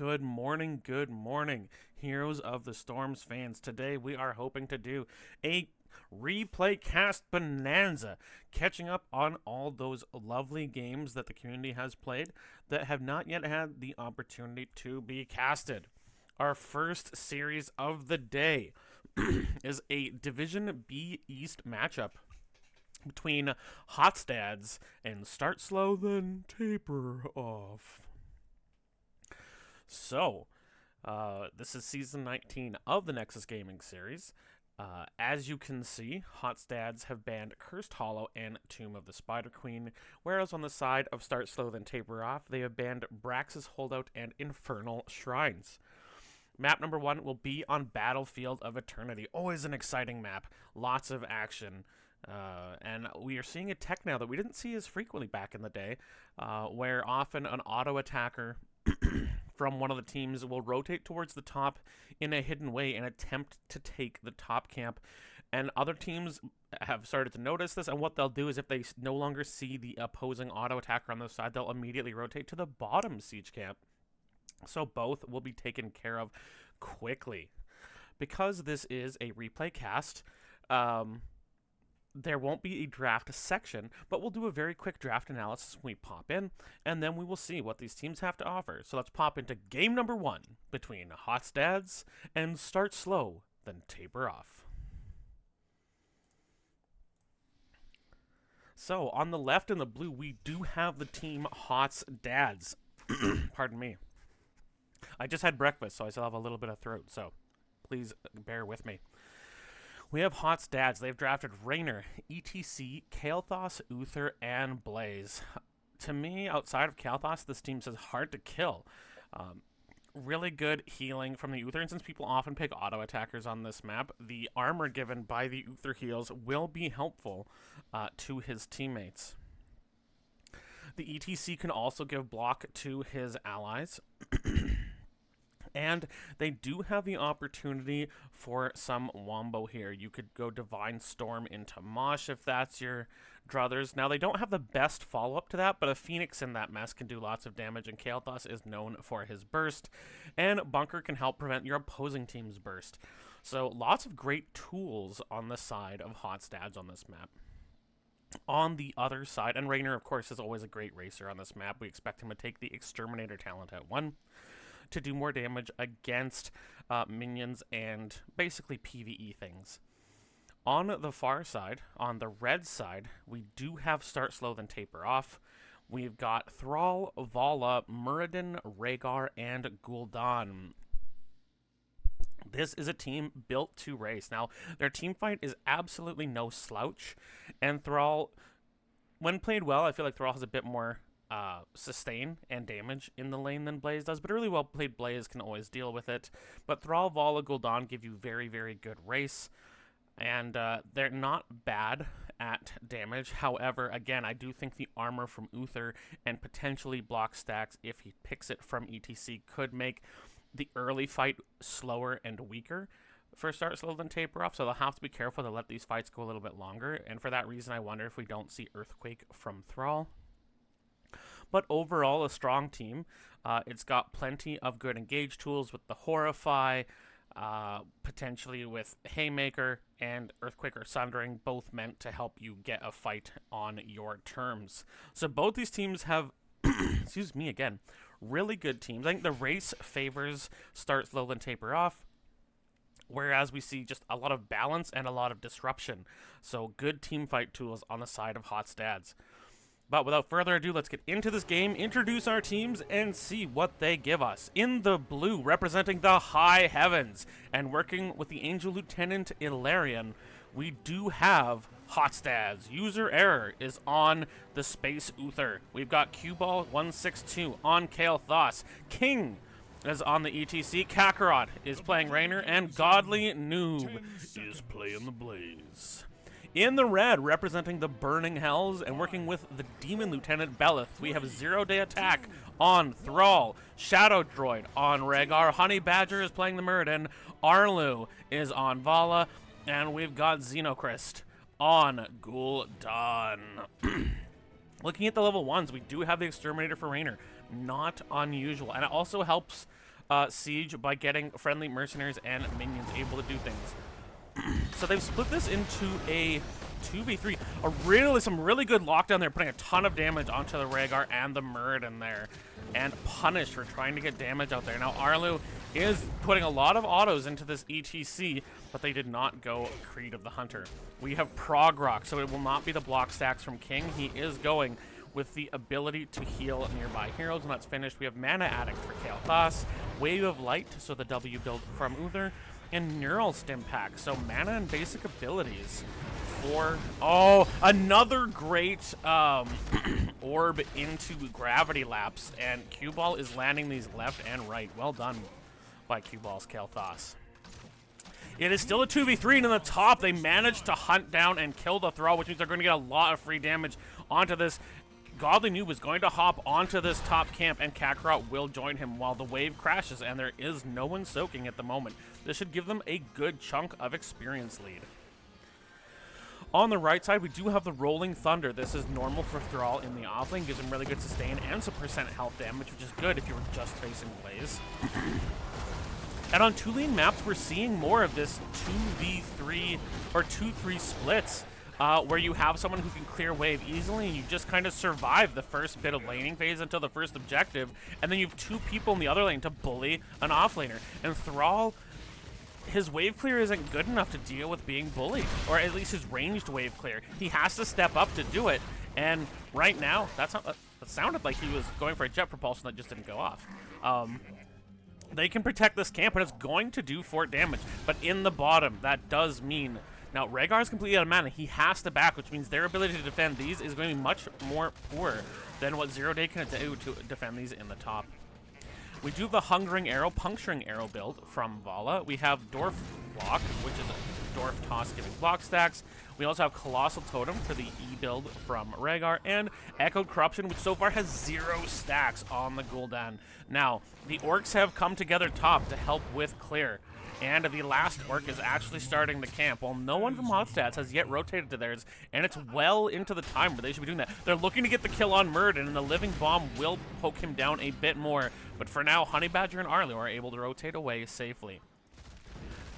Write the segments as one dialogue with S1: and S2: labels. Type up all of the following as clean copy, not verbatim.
S1: Good morning, Heroes of the Storms fans. Today we are hoping to do a replay cast bonanza, catching up on all those lovely games that the community has played that have not yet had the opportunity to be casted. Our first series of the day is a Division B East matchup between Hotstads and Start Slow Then Taper Off. So, this is Season 19 of the Nexus Gaming Series. As you can see, Hotstads have banned Cursed Hollow and Tomb of the Spider Queen, whereas on the side of Start Slow Then Taper Off, they have banned Brax's Holdout and Infernal Shrines. Map number 1 will be on Battlefield of Eternity. Always an exciting map. Lots of action. And we are seeing a tech now that we didn't see as frequently back in the day, where often an auto attacker from one of the teams will rotate towards the top in a hidden way and attempt to take the top camp. And other teams have started to notice this, and what they'll do is if they no longer see the opposing auto attacker on the side, they'll immediately rotate to the bottom siege camp. So both will be taken care of quickly. Because this is a replay cast, there won't be a draft section, but we'll do a very quick draft analysis when we pop in, and then we will see what these teams have to offer. So let's pop into game number 1 between Hotstads and Start Slow Then Taper Off. So on the left in the blue, we do have the team Hotstads. Pardon me. I just had breakfast, so I still have a little bit of throat, so please bear with me. We have Hotstads. They've drafted Raynor, ETC, Kael'thas, Uther, and Blaze. To me, outside of Kael'thas, this team says hard to kill. Really good healing from the Uther, and since people often pick auto attackers on this map, the armor given by the Uther heals will be helpful to his teammates. The ETC can also give block to his allies. And they do have the opportunity for some wombo here. You could go Divine Storm into Mosh if that's your druthers. Now, they don't have the best follow-up to that, but a Phoenix in that mess can do lots of damage, and Kael'thas is known for his burst. And Bunker can help prevent your opposing team's burst. So, lots of great tools on the side of Hotstads on this map. On the other side, and Raynor, of course, is always a great racer on this map. We expect him to take the Exterminator talent at 1. To do more damage against minions and basically PvE things. On the far side, on the red side, we do have Start Slow Then Taper Off. We've got Thrall, Vala, Muradin, Rhaegar, and Gul'dan. This is a team built to race. Now, their team fight is absolutely no slouch, and Thrall, when played well, I feel like Thrall has a bit more sustain and damage in the lane than Blaze does, but a really well played Blaze can always deal with it. But Thrall, Vala, Gul'dan give you very, very good race, and they're not bad at damage. However, again, I do think the armor from Uther and potentially block stacks, if he picks it from ETC, could make the early fight slower and weaker for Start Slow Then Taper Off, so they'll have to be careful to let these fights go a little bit longer, and for that reason, I wonder if we don't see Earthquake from Thrall. But overall, a strong team. It's got plenty of good engage tools with the Horrify, potentially with Haymaker and Earthquake or Sundering, both meant to help you get a fight on your terms. So both these teams have, excuse me again, really good teams. I think the race favors Start Slow Then Taper Off, whereas we see just a lot of balance and a lot of disruption. So good team fight tools on the side of Hotstads. But without further ado, let's get into this game, introduce our teams, and see what they give us. In the blue, representing the high heavens, and working with the Angel Lieutenant Ilarion, we do have Hotstads. User error is on the Space Uther. We've got Cuball162 on Kael'thas. King is on the ETC. Kakarot is playing Raynor, and Godly Noob is playing the Blaze. In the red, representing the Burning Hells and working with the Demon Lieutenant Belith, we have Zero Day Attack on Thrall, Shadow Droid on Rhaegar, Honey Badger is playing the Muradin, Arlu is on Vala, and we've got Xenochrist on Gul'dan. Looking at the level 1s, we do have the Exterminator for Raynor. Not unusual, and it also helps
S2: siege by getting friendly mercenaries and minions able to do things. So they've split this into a 2v3. Some really good lockdown there, putting a ton of damage onto the Rhaegar and the Muradin there. And punished for trying to get damage out there. Now, Arlu is putting a lot of autos into this ETC, but they did not go Creed of the Hunter. We have Prog Rock, so it will not be the block stacks from King. He is going with the ability to heal nearby heroes. When that's finished, we have Mana Addict for Kael'thas, Wave of Light, so the W build from Uther, and Neural Stim Pack, so mana and basic abilities for... Oh, another great orb into Gravity Lapse, and Cue Ball is landing these left and right. Well done by Cue Ball's Kael'thas. It is still a 2v3, and in the top, they managed to hunt down and kill the Thrall, which means they're going to get a lot of free damage onto this. Godly Noob is going to hop onto this top camp, and Kakarot will join him while the wave crashes, and there is no one soaking at the moment. This should give them a good chunk of experience lead. On the right side, we do have the Rolling Thunder. This is normal for Thrall in the offlane, gives him really good sustain and some percent health damage, which is good if you were just facing Blaze. And on two-lane maps, we're seeing more of this 2v3 or 2-3 splits. Where you have someone who can clear wave easily, and you just kind of survive the first bit of laning phase until the first objective, and then you have two people in the other lane to bully an offlaner. And Thrall, his wave clear isn't good enough to deal with being bullied, or at least his ranged wave clear. He has to step up to do it, and right now, that sounded like he was going for a jet propulsion that just didn't go off. They can protect this camp, and it's going to do fort damage, but in the bottom, that does mean... Now, Rhaegar is completely out of mana. He has to back, which means their ability to defend these is going to be much more poor than what Zero Day can do to defend these in the top. We do have the Hungering Arrow, Puncturing Arrow build from Vala. We have Dwarf Block, which is a Dwarf Toss giving block stacks. We also have Colossal Totem for the E build from Rhaegar, and Echoed Corruption, which so far has 0 stacks on the Gul'dan. Now, the Orcs have come together top to help with clear. And the last orc is actually starting the camp. While no one from Hotstats has yet rotated to theirs, and it's well into the time where they should be doing that. They're looking to get the kill on Muradin, and the Living Bomb will poke him down a bit more. But for now, Honey Badger and Arlu are able to rotate away safely.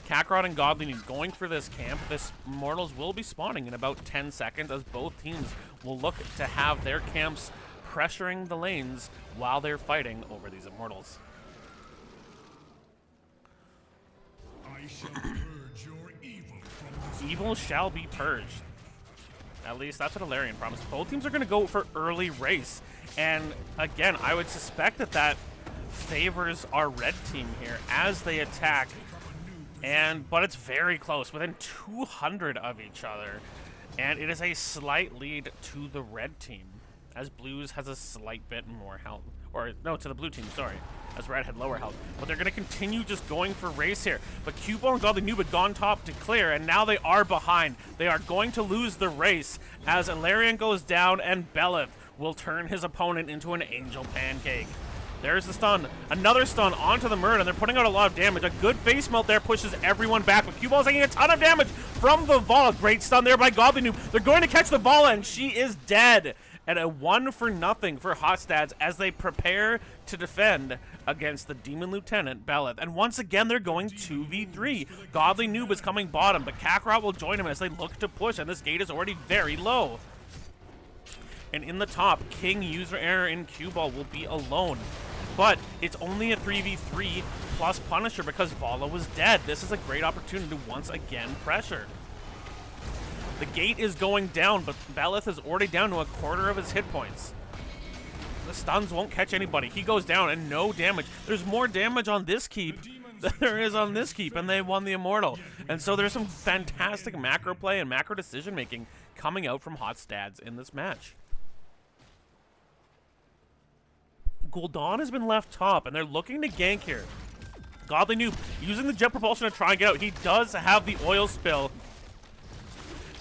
S2: Kakarot and Godly Noob going for this camp. This Immortals will be spawning in about 10 seconds, as both teams will look to have their camps pressuring the lanes while they're fighting over these Immortals. Evil shall be purged. At least that's what Ilarion promised. Both teams are going to go for early race. And again, I would suspect that that favors our red team here as they attack. But it's very close, within 200 of each other. And it is a slight lead to the red team, as Blues has a slight bit more health. Or, no, to the blue team, sorry. As Red had lower health. But they're going to continue just going for race here. But Cue Ball and Godly Noob had gone top to clear, and now they are behind. They are going to lose the race as Ilarion goes down, and Belith will turn his opponent into an angel pancake. There's the stun. Another stun onto the Muradin, and they're putting out a lot of damage. A good face melt there pushes everyone back, but Cue Ball's taking a ton of damage from the Vala. Great stun there by Godly Noob. They're going to catch the Vala, and she is dead. And a 1-for-0 for Hotstats as they prepare to defend against the Demon Lieutenant Belith. And once again, they're going 2v3. Godly Noob is coming bottom, but Kakarot will join him as they look to push, and this gate is already very low. And in the top, King, User Error, and Cue Ball will be alone. But it's only a 3v3 plus Punisher because Vala was dead. This is a great opportunity to once again pressure. The gate is going down, but Belith is already down to a quarter of his hit points. The stuns won't catch anybody. He goes down and no damage. There's more damage on this keep than there is on this keep, and they won the Immortal. And so there's some fantastic macro play and macro decision making coming out from Hotstats in this match. Gul'dan has been left top, and they're looking to gank here. Godly Noob using the jet propulsion to try and get out. He does have the oil spill.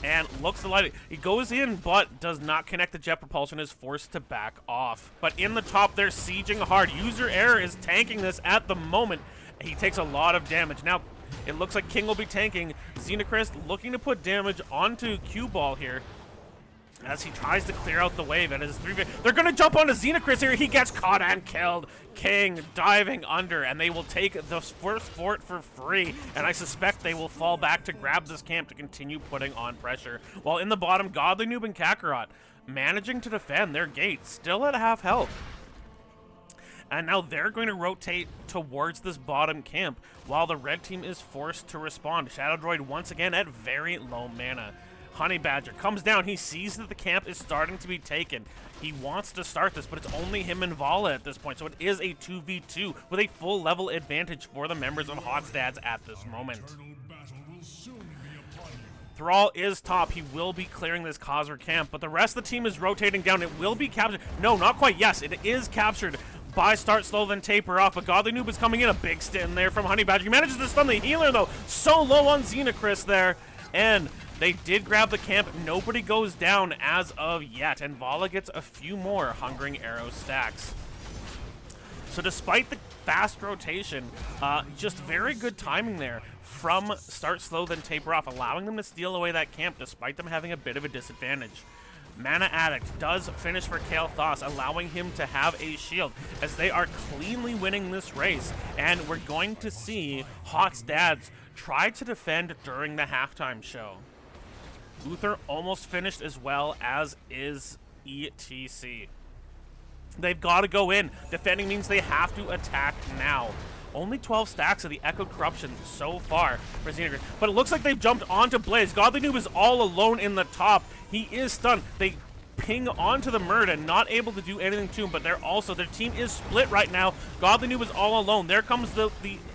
S2: And looks to light it. He goes in, but does not connect the jet propulsion, is forced to back off. But in the top, they're sieging hard. User Error is tanking this at the moment. He takes a lot of damage. Now, it looks like King will be tanking. Xenochrist looking to put damage onto Cue Ball here.
S1: as he tries to clear out the wave, and his 3v. They're gonna jump onto Xenocris here. He gets caught and killed. King diving under, and they will take the first fort for free, and I suspect they will fall back to grab this camp to continue putting on pressure. While in the bottom, Godly Noob and Kakarot managing to defend their gate, still at half health. And now they're going to rotate towards this bottom camp, while the red team is forced to respond. Shadow Droid once again at very low mana. Honey Badger comes down. He sees that the camp is starting to be taken. He wants to start this, but it's only him and Vala at this point, so it is a 2v2 with a full level advantage for the members of Hotstads at this moment. Thrall is top. He will be clearing this Khazra camp, but the rest of the team is rotating down. It will be captured. No, not quite. Yes, it is captured by Start Slow, then Taper Off, but Godly Noob is coming in. A big stun there from Honey Badger. He manages to stun the healer, though. So low on Xenocris there, and they did grab the camp. Nobody goes down as of yet, and Vala gets a few more Hungering Arrow stacks. So despite the fast rotation, just very good timing there from Start Slow, then Taper Off, allowing them to steal away that camp despite them having a bit of a disadvantage. Mana Addict does finish for Kael'thas, allowing him to have a shield as they are cleanly winning this race, and we're going to see Hotstads try to defend during the halftime show. Uther almost finished as well, as is ETC. They've got to go in. Defending means they have to attack now. Only 12 stacks of the Echoed Corruption so far for Xenocris, but it looks like they've jumped onto Blaze. Godly Noob is all alone in the top. He is stunned. They ping onto the Murda, not able to do anything to him, but they're also, their team is split right now. Godly Noob is all alone. There comes the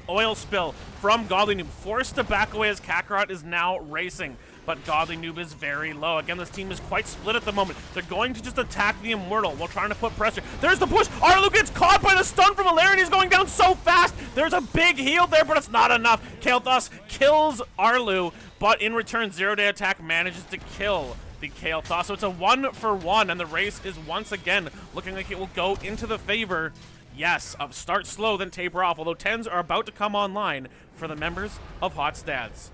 S1: oil spill from Godly Noob, forced to back away as Kakarot is now racing. But Godly Noob is very low. Again, this team is quite split at the moment. They're going to just attack the Immortal while trying to put pressure. There's the push. Arlu gets caught by the stun from Valerian. He's going down so fast. There's a big heal there, but it's not enough. Kael'thas kills Arlu, but in return, Zero Day Attack manages to kill the Kael'thas. So it's a 1-for-1, and the race is once again looking like it will go into the favor, yes, of Start Slow, then Taper Off, although 10s are about to come online for the members of Hotstads.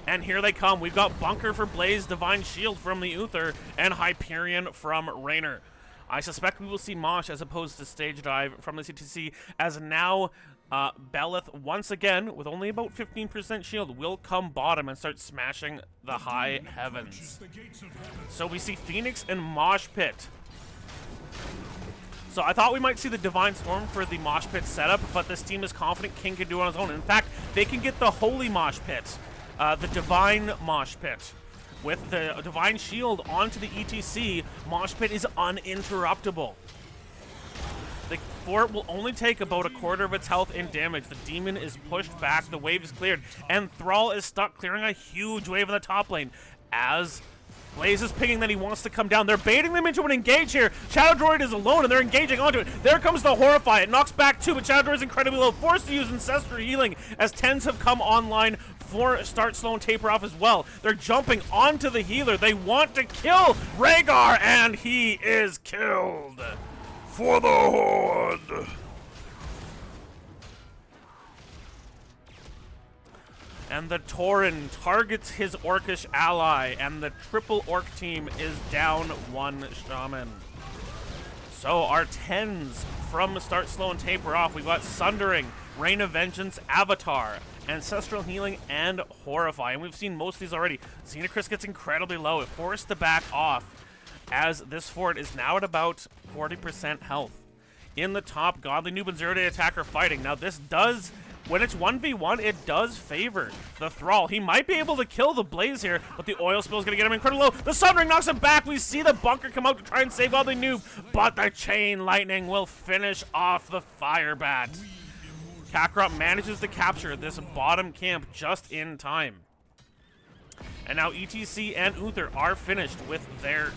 S1: And here they come. We've got Bunker for Blaze, Divine Shield from the Uther, and Hyperion from Raynor. I suspect we will see Mosh as opposed to Stage Dive from the CTC, as now Belith, once again, with only about 15% shield, will come bottom and start smashing the high heavens. So we see Phoenix and Mosh Pit. So I thought we might see the Divine Storm for the Mosh Pit setup, but this team is confident King can do it on his own. In fact, they can get the Holy Mosh Pit. The Divine Mosh Pit. With the Divine Shield onto the ETC, Mosh Pit is uninterruptible. The fort will only take about a quarter of its health in damage. The demon is pushed back, the wave is cleared, and Thrall is stuck clearing a huge wave in the top lane as Blaze is pinging that he wants to come down. They're baiting them into an engage here. Shadow Droid is alone, and they're engaging onto it. There comes the Horrify. It knocks back two, but Shadow Droid is incredibly low. Forced to use Ancestral Healing as 10s have come online for Start Slow and Taper Off as well. They're jumping onto the healer. They want to kill Rhaegar, and he is killed. For the Horde. And the Tauren targets his Orcish ally, and the triple Orc team is down one Shaman. So our 10s from Start Slow and Taper Off, we've got Sundering, Reign of Vengeance, Avatar, Ancestral Healing, and Horrify. And we've seen most of these already. Xenocris gets incredibly low. It forced to back off as this fort is now at about 40% health. In the top, Godly Noob and Zero Day Attack are fighting. Now this does, when it's 1v1, it does favor the Thrall. He might be able to kill the Blaze here, but the oil spill is going to get him incredibly low. The Sundering knocks him back. We see the Bunker come out to try and save Godly Noob, but the Chain Lightning will finish off the Fire Bat. Kakarot manages to capture this bottom camp just in time. And now ETC and Uther are finished with their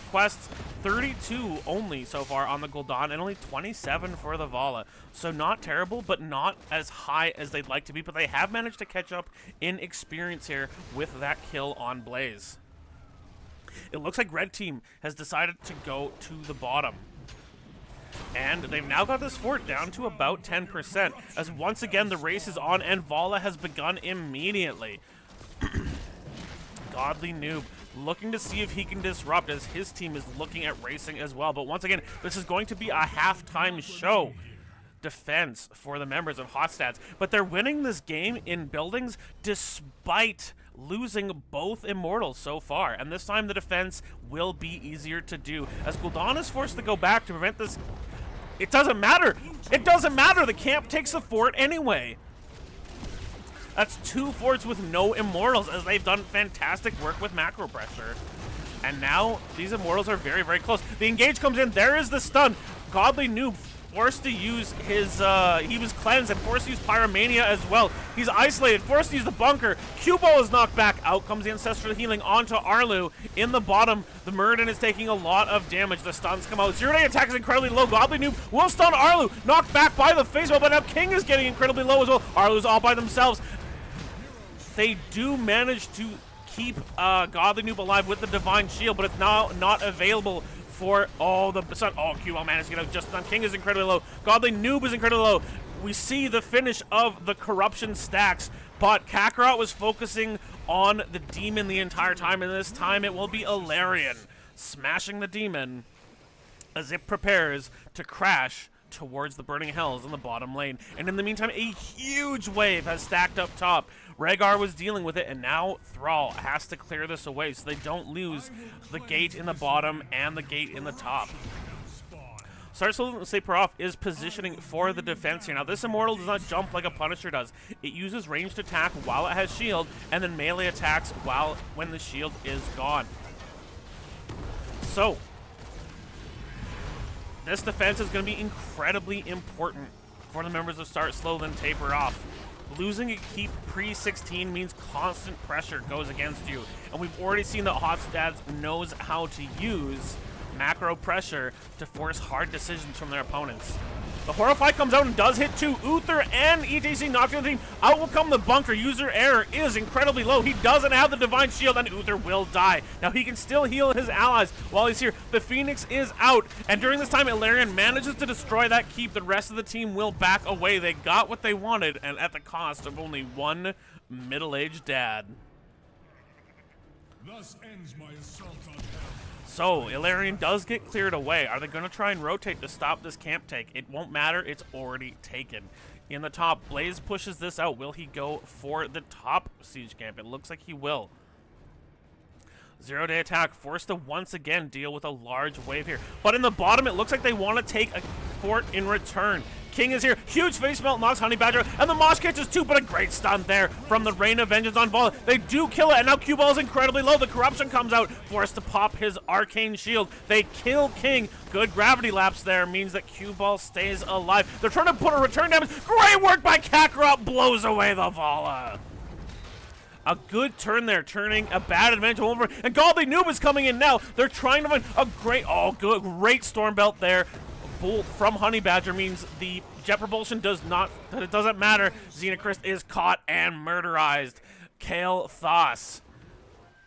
S1: quests. 32 only so far on the Gul'dan, and only 27 for the Vala. So not terrible, but not as high as they'd like to be, but they have managed to catch up in experience here with that kill on Blaze. It looks like Red Team has decided to go to the bottom. And they've now got this fort down to about 10%, as once again the race is on and Vala has begun immediately.
S2: Godly Noob looking to see if he can disrupt, as his team is looking at racing as well. But once again, this is going to be a halftime show defense for the members of Hotstats. But they're winning this game in buildings despite losing both Immortals so far. And this time the defense will be easier to do, as Gul'dan is forced to go back to prevent this. It doesn't matter. It doesn't matter. The camp takes the fort anyway. That's 2 forts with no Immortals, as they've done fantastic work with macro pressure. And now these Immortals are very, very close. The engage comes in. There is the stun. Godly Noob forced to use his, he was cleansed and forced to use Pyromania as well. He's isolated, forced to use the bunker. Q-Ball is knocked back. Out comes the Ancestral Healing onto Arlu. In the bottom, the Muradin is taking a lot of damage. The stuns come out. Zero Day attack is incredibly low. Godly Noob will stun Arlu. Knocked back by the face ball, but now King is getting incredibly low as well. Arlu's all by themselves. They do manage to keep Godly Noob alive with the Divine Shield, but it's now not available for the sun. Q-Ball managed to get out just on. King is incredibly low. Godly Noob is incredibly low. We see the finish of the corruption stacks, but Kakarot was focusing on the demon the entire time, and this time it will be Ilarion smashing the demon as it prepares to crash towards the Burning Hells in the bottom lane. And in the meantime, a huge wave has stacked up top. Rhaegar was dealing with it, and now Thrall has to clear this away so they don't lose the gate in the bottom and the gate in the top. Sarsul Sephiroth is positioning for the defense here. Now, this Immortal does not jump like a Punisher does. It uses ranged attack while it has shield, and then melee attacks when the shield is gone. So, this defense is going to be incredibly important for the members of Start Slow Then Taper Off. Losing a keep pre-16 means constant pressure goes against you. And we've already seen that Hotstats knows how to use macro pressure to force hard decisions from their opponents. The Horrify comes out and does hit 2. Uther and ETC knocked in the team. Out will come the bunker. User error is incredibly low. He doesn't have the Divine Shield, and Uther will die. Now, he can still heal his allies while he's here. The Phoenix is out, and during this time, Ilarion manages to destroy that keep. The rest of the team will back away. They got what they wanted, and at the cost of only one middle-aged dad.
S3: Thus ends my assault on hell.
S2: So, Ilarion does get cleared away. Are they going to try and rotate to stop this camp take? It won't matter. It's already taken. In the top, Blaze pushes this out. Will he go for the top siege camp? It looks like he will. Zero Day attack forced to once again deal with a large wave here. But in the bottom, it looks like they want to take a fort in return. King is here. Huge face melt knocks Honey Badger, and the Mosh catches 2, but a great stun there from the Rain of Vengeance on Vol. They do kill it, and now Q-Ball is incredibly low. The Corruption comes out, forced to pop his Arcane Shield. They kill King. Good gravity lapse there means that Q-Ball stays alive. They're trying to put a return damage. Great work by Kakarot, blows away the Vala. A good turn there, turning a bad advantage over. And Godly Noob is coming in now. They're trying to find a great Storm Belt there. Bolt from Honey Badger means the Jet Propulsion it doesn't matter. Xenochrist is caught and murderized. Kale Thos.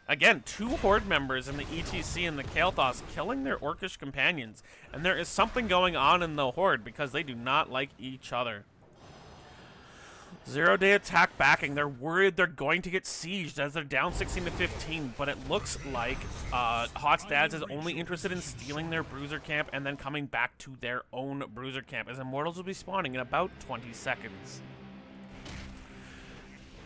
S2: Again, 2 Horde members in the ETC and the Kale Thos killing their Orcish companions. And there is something going on in the Horde because they do not like each other. Zero Day attack backing. They're worried they're going to get sieged as they're down 16 to 15, but it looks like Hotstats is only interested in stealing their Bruiser camp and then coming back to their own Bruiser camp, as Immortals will be spawning in about 20 seconds.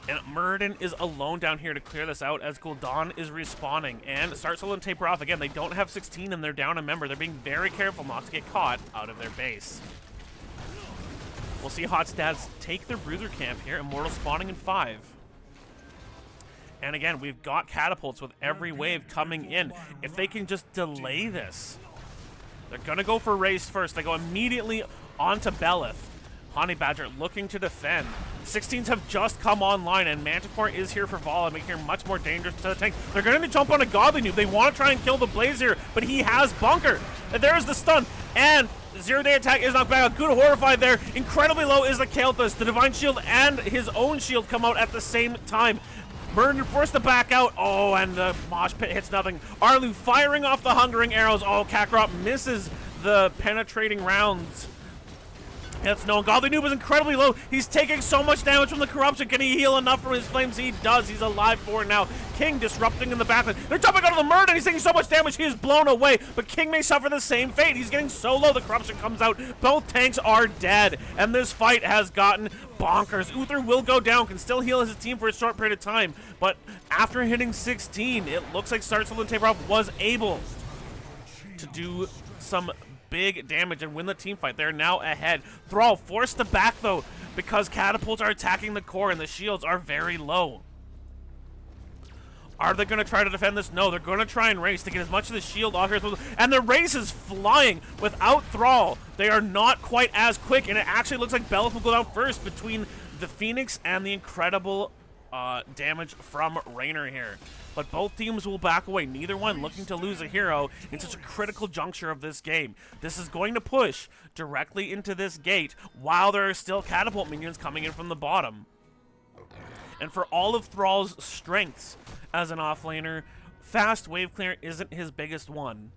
S2: And Muradin is alone down here to clear this out as Gul'dan is respawning. And Start Slow and Taper Off. Again, they don't have 16 and they're down a member. They're being very careful not to get caught out of their base. We'll see Hotstats take their Bruiser camp here. Immortal spawning in 5. And again, we've got catapults with every wave coming in. If they can just delay this, they're going to go for Race first. They go immediately onto Belith. Honey Badger looking to defend. 16s have just come online, and Manticore is here for Vala, making her much more dangerous to the tank. They're going to jump on a Godly Noob. They want to try and kill the Blaze here, but he has Bunker. And there's the stun. And Zero Day attack is knocked back. A good Horrified there. Incredibly low is the Kael'thas. The Divine Shield and his own shield come out at the same time. Murder forced to back out. Oh, and the Mosh Pit hits nothing. Arlu firing off the Hungering Arrows. Oh, Kakarot misses the penetrating rounds It's no. Godly Noob is incredibly low. He's taking so much damage from the corruption. Can he heal enough from his flames? He does. He's alive for it now. King disrupting in the backline. They're jumping out of the murder. He's taking so much damage. He is blown away. But King may suffer the same fate. He's getting so low. The corruption comes out. Both tanks are dead. And this fight has gotten bonkers. Uther will go down. Can still heal his team for a short period of time. But after hitting 16, it looks like Startsoul and Taperoff was able to do some big damage and win the team fight. They're now ahead. Thrall forced to back though because catapults are attacking the core and the shields are very low. Are they going to try to defend this? No, they're going to try and race to get as much of the shield off here as possible. And the race is flying without Thrall. They are not quite as quick, and it actually looks like Belith will go down first between the Phoenix and the incredible damage from Raynor here. But both teams will back away, neither one looking to lose a hero in such a critical juncture of this game. This is going to push directly into this gate while there are still catapult minions coming in from the bottom. And for all of Thrall's strengths as an offlaner, fast wave clear isn't his biggest one.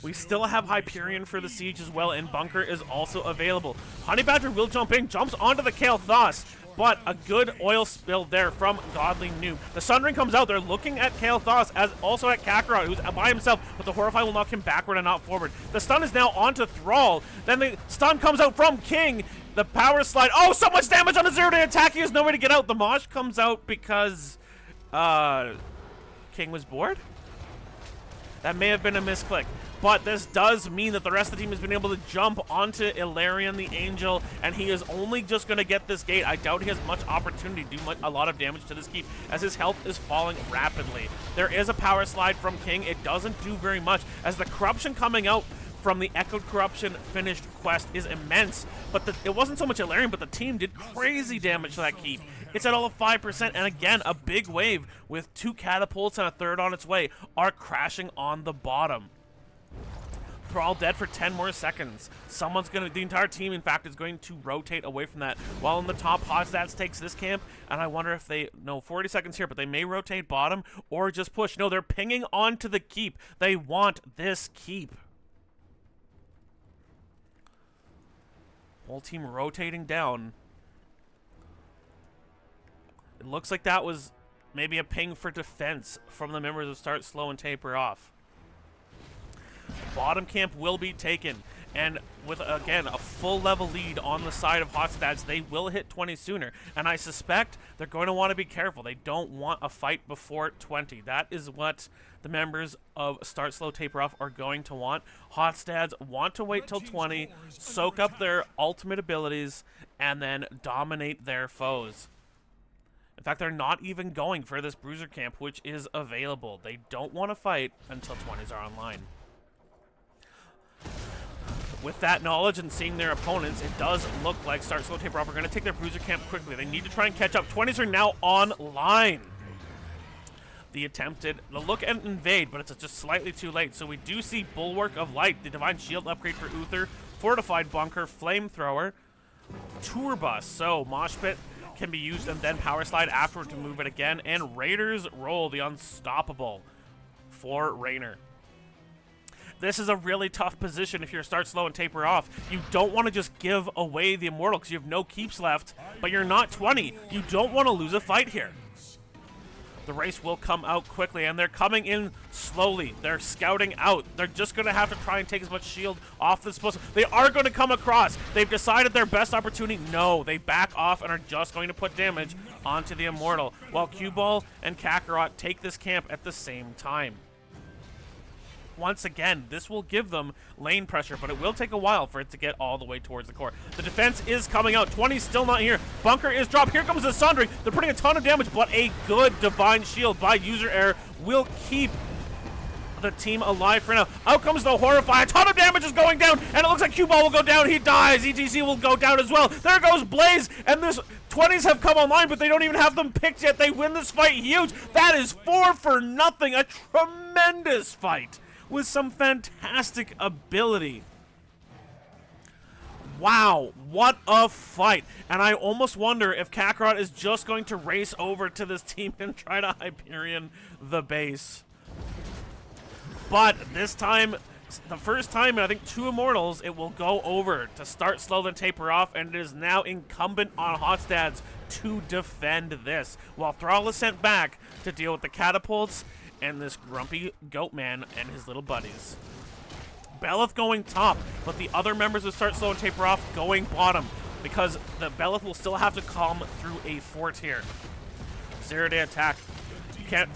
S2: We still have Hyperion for the siege as well, and Bunker is also available. Honey Badger will jump in, jumps onto the Kael'thas, but a good oil spill there from Godly Noob. The Sundering comes out. They're looking at Kael'thas as also at Kakarot, who's by himself, but the Horrify will knock him backward and not forward. The stun is now onto Thrall. Then the stun comes out from King. The power slide. Oh, so much damage on a 0-day attack. He has no way to get out. The Mosh comes out because King was bored. That may have been a misclick. But this does mean that the rest of the team has been able to jump onto Ilarion the Angel, and he is only just going to get this gate. I doubt he has much opportunity to do a lot of damage to this keep, as his health is falling rapidly. There is a power slide from King. It doesn't do very much, as the corruption coming out from the Echoed Corruption finished quest is immense. But it wasn't so much Ilarion, but the team did crazy damage to that keep. It's at all of 5%, and again, a big wave with 2 catapults and a third on its way are crashing on the bottom. Thrall dead for 10 more seconds. The entire team, in fact, is going to rotate away from that. While in the top, Hotstats takes this camp, and I wonder if they, no, 40 seconds here, but they may rotate bottom or just push. No, they're pinging onto the keep. They want this keep. Whole team rotating down. It looks like that was maybe a ping for defense from the members of Start Slow and Taper Off. Bottom camp will be taken, and with, again, a full level lead on the side of Hotstats, they will hit 20 sooner, and I suspect they're going to want to be careful. They don't want a fight before 20. That is what the members of Start Slow Taper Off are going to want. Hotstats want to wait till 20, soak up their ultimate abilities, and then dominate their foes. In fact, they're not even going for this Bruiser camp, which is available. They don't want to fight until 20s are online. With that knowledge and seeing their opponents, it does look like Start Slow Taper Off are going to take their Bruiser camp quickly. They need to try and catch up. 20s are now online. The look at invade, but it's just slightly too late. So we do see Bulwark of Light, the Divine Shield upgrade for Uther, Fortified Bunker, Flamethrower, Tour Bus. So Mosh Pit can be used and then Power Slide afterward to move it again. And Raiders Roll, the Unstoppable for Raynor. This is a really tough position if you're Start Slow and Taper Off. You don't want to just give away the Immortal because you have no keeps left, but you're not 20. You don't want to lose a fight here. The race will come out quickly, and they're coming in slowly. They're scouting out. They're just going to have to try and take as much shield off this possible. They are going to come across. They've decided their best opportunity. No, they back off and are just going to put damage onto the Immortal, while Cue Ball and Kakarot take this camp at the same time. Once again, this will give them lane pressure, but it will take a while for it to get all the way towards the core. The defense is coming out. 20's still not here. Bunker is dropped. Here comes the Sundering. They're putting a ton of damage, but a good Divine Shield by user error will keep the team alive for now. Out comes the Horrify. A ton of damage is going down, and it looks like Cue Ball will go down. He dies. ETC will go down as well. There goes Blaze, and this 20s have come online, but they don't even have them picked yet. They win this fight huge. That is 4 for nothing. A tremendous fight with some fantastic ability. Wow, what a fight. And I almost wonder if Kakarot is just going to race over to this team and try to Hyperion the base. But this time,
S1: the first time in, I think, 2 Immortals, it will go over to start slow then taper off, and it is now incumbent on Hotstads to defend this, while Thrall is sent back to deal with the catapults and this grumpy goat man and his little buddies. Belith going top, but the other members of Start Slow and Taper Off going bottom, because the Belith will still have to come through a fort here. 0-day attack. You can't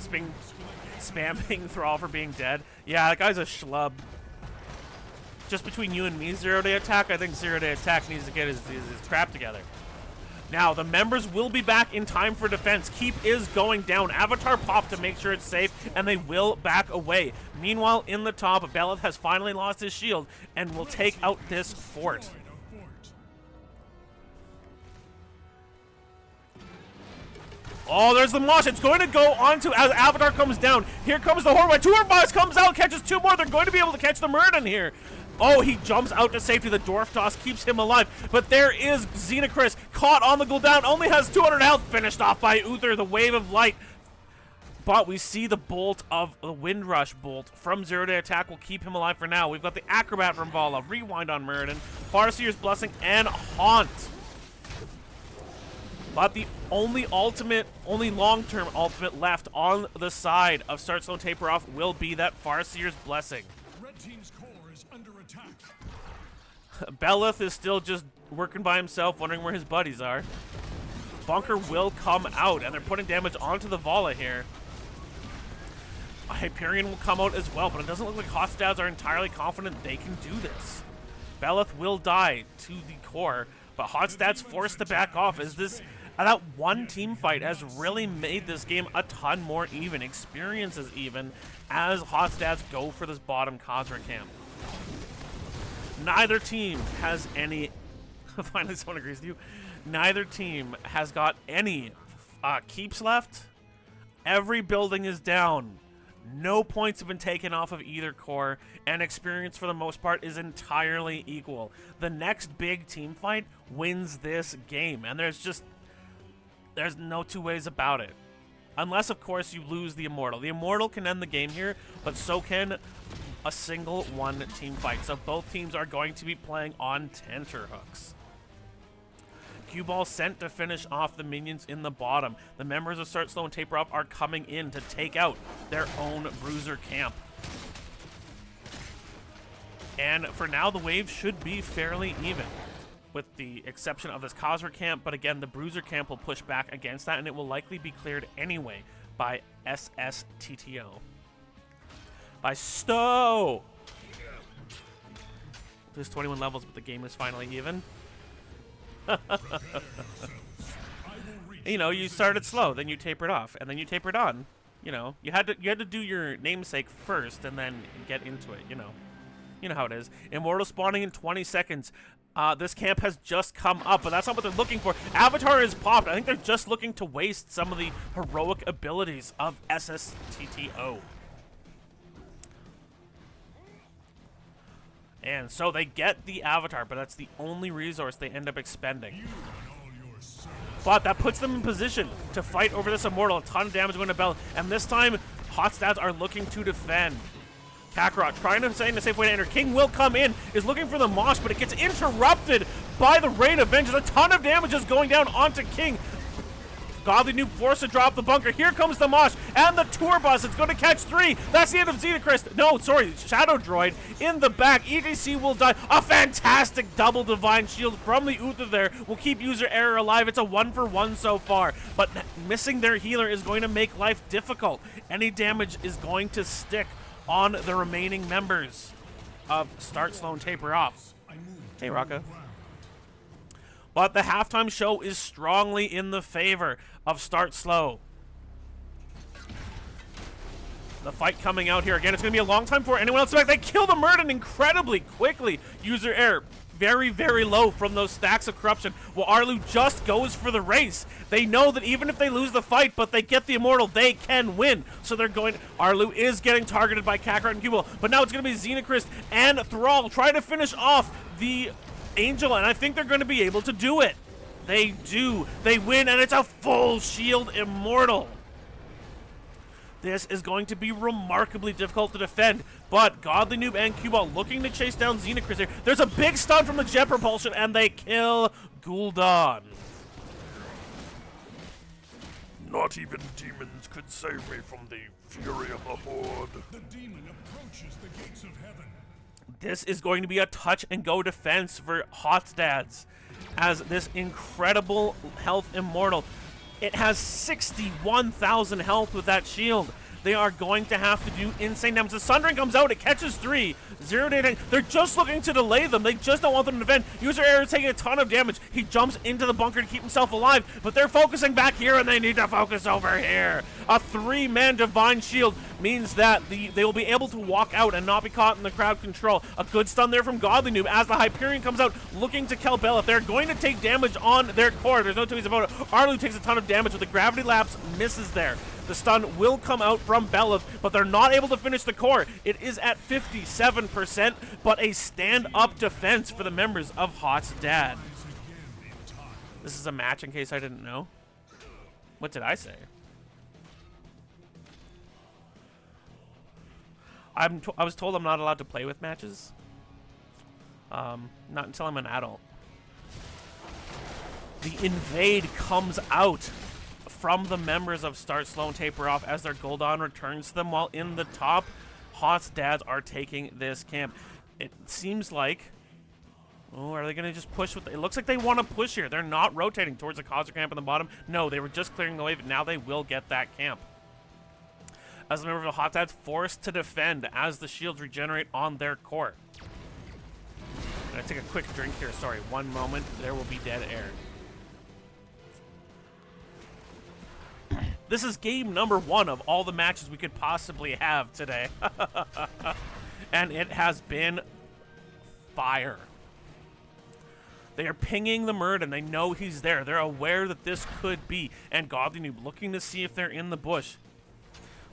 S1: spamming Thrall for being dead. Yeah, that guy's a schlub. Just between you and me, 0-day attack, I think 0-day attack needs to get his crap together. Now, the members will be back in time for defense. Keep is going down. Avatar pop to make sure it's safe, and they will back away. Meanwhile, in the top, Belith has finally lost his shield and will take out this fort. Oh, there's the mosh. It's going to go onto as Avatar comes down. Here comes the Hornby. Turbos comes out, catches 2 more. They're going to be able to catch the Murden here. Oh, he jumps out to safety. The Dwarf Toss keeps him alive. But there is Xenocris caught on the cooldown. Only has 200 health. Finished off by Uther, the Wave of Light. But we see the bolt of the Windrush bolt from 0-day attack will keep him alive for now. We've got the Acrobat from Vala, Rewind on Murden, Farseer's Blessing, and Haunt. But the only long-term ultimate left on the side of Start Slow Taper Off will be that Farseer's Blessing.
S3: Red team's core is under attack.
S1: Belith is still just working by himself, wondering where his buddies are. Bunker will come out, and they're putting damage onto the Vala here. Hyperion will come out as well, but it doesn't look like Hotstads are entirely confident they can do this. Belith will die to the core, but Hotstads forced to back off as this... that one team fight has really made this game a ton more even. Experience is even as Hotstads go for this bottom Khazra camp. Neither team has any... Finally, someone agrees with you. Neither team has got any keeps left. Every building is down. No points have been taken off of either core, and experience for the most part is entirely equal. The next big team fight wins this game, and there's no 2 ways about it. Unless, of course, you lose the Immortal. The Immortal can end the game here, but so can a single one team fight. So both teams are going to be playing on tenterhooks. Cue Ball sent to finish off the minions in the bottom. The members of Start Slow and Taper Off are coming in to take out their own Bruiser camp. And for now, the wave should be fairly even, with the exception of this Khazra camp. But again, the Bruiser camp will push back against that, and it will likely be cleared anyway by SSTTO. By Stowe! There's 21 levels, but the game is finally even. You know, you started slow, then you tapered off, and then you tapered on. You know, you had to do your namesake first, and then get into it. You know how it is. Immortal spawning in 20 seconds. This camp has just come up, but that's not what they're looking for. Avatar is popped. I think they're just looking to waste some of the heroic abilities of SSTTO. And so they get the Avatar, but that's the only resource they end up expending. But that puts them in position to fight over this Immortal. A ton of damage going to Bell, and this time, Hotstads are looking to defend. Kakarot trying to find a safe way to enter. King will come in, is looking for the Mosh, but it gets interrupted by the Rain of Vengeance. A ton of damage is going down onto King. Godly Noob forced to drop the bunker. Here comes the Mosh and the tour bus. It's going to catch 3. That's the end of Xenochrist. No, sorry, Shadow Droid in the back. EJC will die. A fantastic double Divine Shield from the Uther there will keep user error alive. It's a 1-for-1 so far, but missing their healer is going to make life difficult. Any damage is going to stick on the remaining members of Start Slow and Taper Off. Hey, Rocco. But the halftime show is strongly in the favor of Start Slow. The fight coming out here. Again, it's going to be a long time for anyone else back. They kill the Murden incredibly quickly. User error very, very low from those stacks of corruption. Well, Arlu just goes for the race. They know that even if they lose the fight, but they get the Immortal, they can win. So they're going... Arlu is getting targeted by Kakarot and Cubel, but now it's going to be Xenochrist and Thrall trying to finish off the Angel, and I think they're going to be able to do it. They do. They win, and it's a full shield Immortal. This is going to be remarkably difficult to defend, but Godly Noob and Cuball looking to chase down Xenocris here. There's a big stun from the Jet Propulsion, and they kill Gul'dan.
S3: Not even demons could save me from the fury of the Horde. The demon approaches the gates of heaven.
S1: This is going to be a touch-and-go defense for Hotstads, as this incredible health Immortal. It has 61,000 health with that shield. They are going to have to do insane damage. The Sundering comes out, it catches 3. 0 to 10. They're just looking to delay them. They just don't want them to defend. User Error is taking a ton of damage. He jumps into the bunker to keep himself alive, but they're focusing back here, and they need to focus over here. A 3-man Divine Shield means that they will be able to walk out and not be caught in the crowd control. A good stun there from Godly Noob as the Hyperion comes out looking to kill Belith. They're going to take damage on their core. There's no two ways about it. Arlu takes a ton of damage, but the Gravity Lapse misses there. The stun will come out from Belith, but they're not able to finish the core. It is at 57%, but a stand-up defense for the members of Hot's Dad. This is a match in case I didn't know. What did I say? I was told I'm not allowed to play with matches. Not until I'm an adult. The invade comes out from the members of Start Slow and Taper Off as their Gul'dan returns to them, while in the top, Hot's Dads are taking this camp. It seems like... Oh, are they going to just push with... It looks like they want to push here. They're not rotating towards the Causer camp on the bottom. No, they were just clearing the wave, and now they will get that camp. As the members of Hot Dads forced to defend as the shields regenerate on their core. I'm going to take a quick drink here. Sorry, one moment. There will be dead air. This is game number 1 of all the matches we could possibly have today. And it has been fire. They are pinging the Murd, and they know he's there. They're aware that this could be. And Godly Noob looking to see if they're in the bush.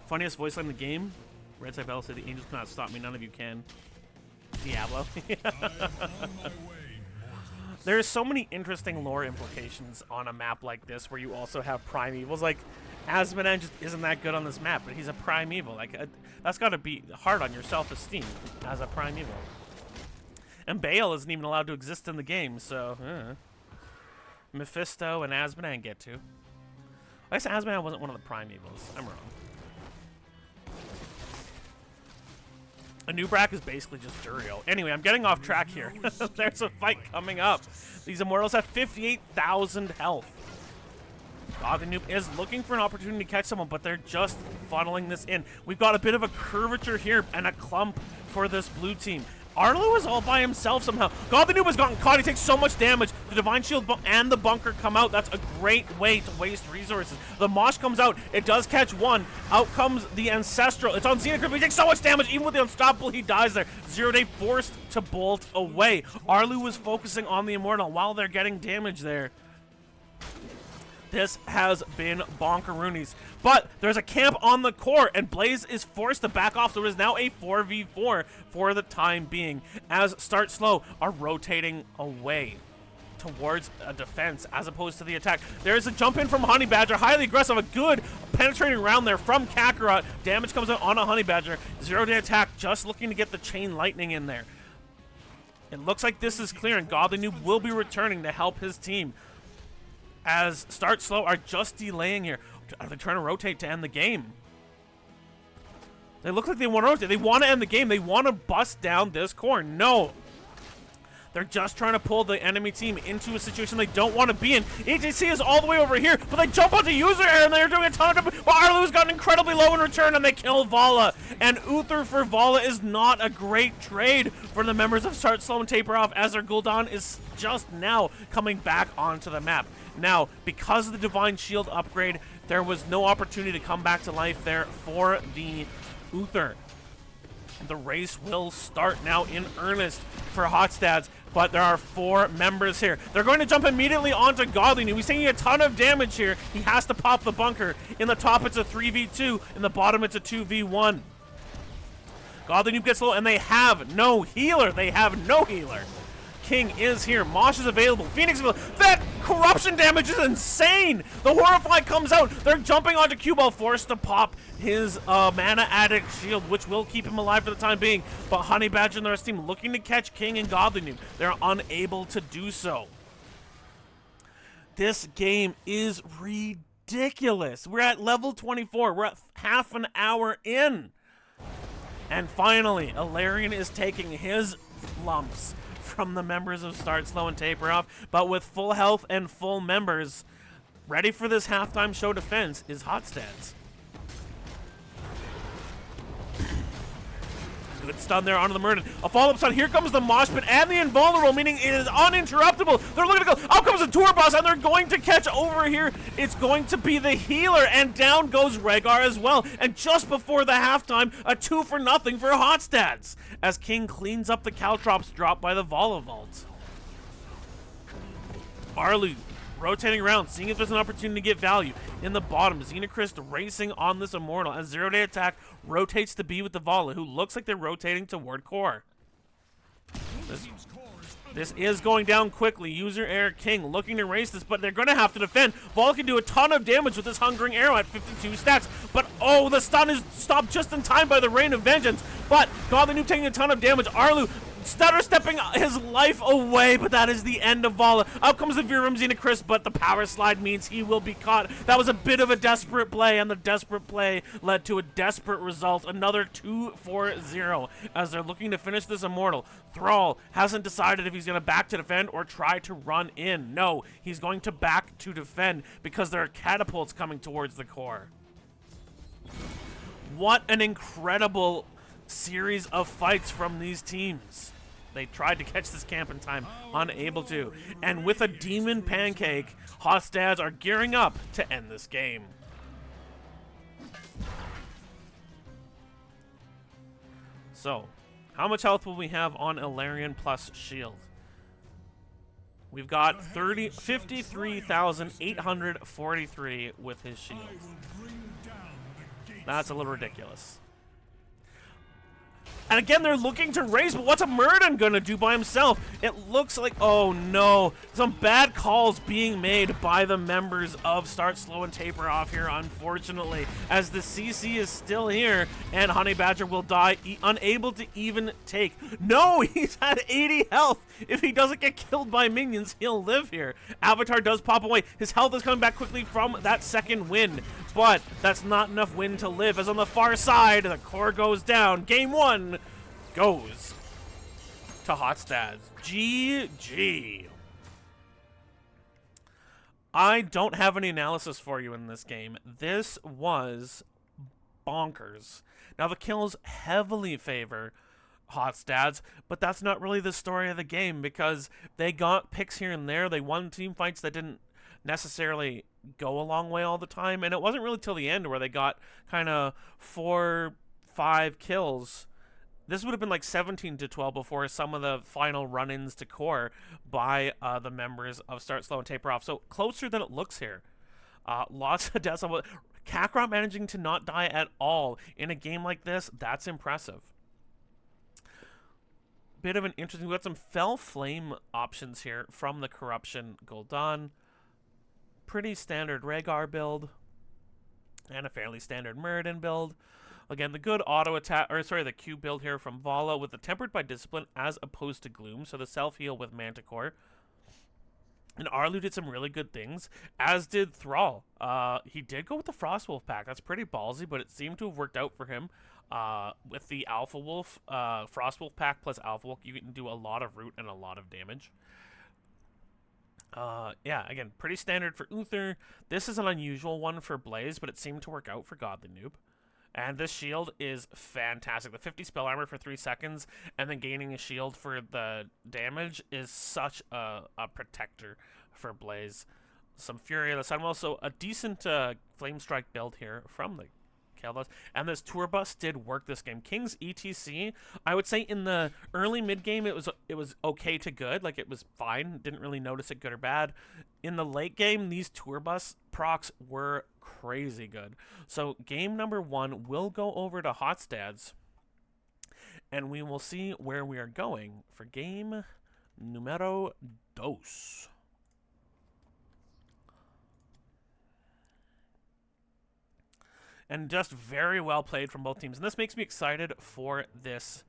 S1: Funniest voice line in the game. Red Side Battle said, "The angels cannot stop me. None of you can." Diablo. There's so many interesting lore implications on a map like this where you also have Primevals. Like, Asmodan just isn't that good on this map, but he's a Primeval. Like, that's got to be hard on your self-esteem as a Primeval. And Baal isn't even allowed to exist in the game, so... Mephisto and Asmodan get to. I guess Asmodan wasn't one of the Primevals. I'm wrong. Anubrak is basically just Duriel. Anyway, I'm getting off track here. There's a fight coming up. These Immortals have 58,000 health. Godly Noob is looking for an opportunity to catch someone, but they're just funneling this in. We've got a bit of a curvature here and a clump for this blue team. Arlo is all by himself somehow. Godly Noob has gotten caught. He takes so much damage. The Divine Shield and the bunker come out. That's a great way to waste resources. The Mosh comes out. It does catch one. Out comes the Ancestral. It's on Xenocris, but he takes so much damage. Even with the Unstoppable, he dies there. 0 Day forced to bolt away. Arlu was focusing on the Immortal while they're getting damage there. This has been bonkeroonies. But there's a camp on the core, and Blaze is forced to back off, so it is now a 4v4 for the time being, as Start Slow are rotating away towards a defense as opposed to the attack. There's a jump in from Honey Badger, highly aggressive, a good penetrating round there from Kakarot. Damage comes out on a Honey Badger. 0 Day attack, just looking to get the Chain Lightning in there. It looks like this is clear, and Godly Noob will be returning to help his team, as Start Slow are just delaying here. Are they trying to rotate to end the game? They look like they want to rotate. They want to end the game. They want to bust down this core. No. They're just trying to pull the enemy team into a situation they don't want to be in. ETC is all the way over here, but they jump onto User Air, and they're doing a ton of damage. But Arlu's gotten incredibly low in return, and they kill Vala. And Uther for Vala is not a great trade for the members of Start Slow and Taper Off, as their Gul'dan is just now coming back onto the map. Now, because of the Divine Shield upgrade, there was no opportunity to come back to life there for the Uther. The race will start now in earnest for Hotstads, but there are 4 members here. They're going to jump immediately onto Godly Noob. He's taking a ton of damage here. He has to pop the bunker. In the top, it's a 3v2. In the bottom, it's a 2v1. Godly Noob gets low, and they have no healer. They have no healer. King is here. Mosh is available. Phoenix is available. That
S2: corruption damage is insane. The Horrify comes out. They're jumping onto Q-Ball, forced to pop his Mana Addict shield, which will keep him alive for the time being. But Honey Badger and the rest of the team looking to catch King and Godly Noob. They're unable to do so. This game is ridiculous. We're at level 24. We're at half an hour in. And finally, Ilarion is taking his lumps from the members of Start Slow and Taper Off, but with full health and full members, ready for this halftime show defense is Hotstads. Good stun there onto the Murden. A follow-up stun. Here comes the Mosh Pit and the Invulnerable, meaning it is uninterruptible. They're looking to go. Out comes the Tour Boss, and they're going to catch over here. It's going to be the healer, and down goes Rhaegar as well. And just before the halftime, a 2-for-0 for Hotstads, as King cleans up the Caltrops dropped by the Volavault. Arlu rotating around, seeing if there's an opportunity to get value. In the bottom, Xenochrist racing on this Immortal as Zero Day Attack rotates to be with the Vala, who looks like they're rotating toward Core. This is going down quickly. User Error King looking to race this, but they're going to have to defend. Vala can do a ton of damage with this Hungering Arrow at 52 stacks, but oh, the stun is stopped just in time by the Rain of Vengeance. But Godly Noob taking a ton of damage. Arlu stutter stepping his life away, but that is the end of Vala. Out comes the Virum Xenochrist, but the power slide means he will be caught. That was a bit of a desperate play, and the desperate play led to a desperate result. Another 2-4-0 as they're looking to finish this Immortal. Thrall hasn't decided if he's going to back to defend or try to run in. No, he's going to back to defend because there are catapults coming towards the Core. What an incredible series of fights from these teams. They tried to catch this camp in time, unable to. And with a Demon Pancake, Hotstads are gearing up to end this game. So, how much health will we have on Ilarion plus shield? We've got 53,843 with his shield. That's a little ridiculous. And again, they're looking to race, but what's a Murden gonna do by himself? It looks like, oh no, some bad calls being made by the members of Start Slow and Taper Off here, unfortunately, as the CC is still here, and Honey Badger will die, unable to even take. No, he's at 80 health. If he doesn't get killed by minions, he'll live here. Avatar does pop away. His health is coming back quickly from that second win, but that's not enough win to live, as on the far side, the Core goes down. Game 1 goes to Hotstads. GG. I don't have any analysis for you in this game. This was bonkers. Now, the kills heavily favor Hotstads, but that's not really the story of the game, because they got picks here and there. They won team fights that didn't necessarily go a long way all the time, and it wasn't really till the end where they got kind of 4-5 kills. This would have been like 17-12 before some of the final run-ins to Core by the members of Start Slow and Taper Off. So closer than it looks here. Lots of deaths. Kakarot managing to not die at all in a game like this, that's impressive. Bit of an interesting, we got some Fell Flame options here from the Corruption Gul'dan. Pretty standard Rhaegar build. And a fairly standard Muradin build. Again, the good auto attack, or sorry, the Q build here from Vala with the Tempered by Discipline as opposed to Gloom, so the self-heal with Manticore. And Arlu did some really good things, as did Thrall. He did go with the Frostwolf pack. That's pretty ballsy, but it seemed to have worked out for him. With the Alpha Wolf, Frostwolf pack plus Alpha Wolf, you can do a lot of root and a lot of damage. Yeah, again, pretty standard for Uther. This is an unusual one for Blaze, but it seemed to work out for Godly Noob. And this shield is fantastic. The 50 spell armor for 3 seconds, and then gaining a shield for the damage is such a protector for Blaze. Some Fury of the Sun. Also, a decent Flame Strike build here from the Kaldos. And this Tour Bus did work this game. King's ETC, I would say in the early mid-game, it was okay to good. Like, it was fine. Didn't really notice it good or bad. In the late game, these Tour Bus procs were crazy good. So game number 1 will go over to Hotstads, and we will see where we are going for game numero dos.
S1: And just very well played from both teams. And this makes me excited for this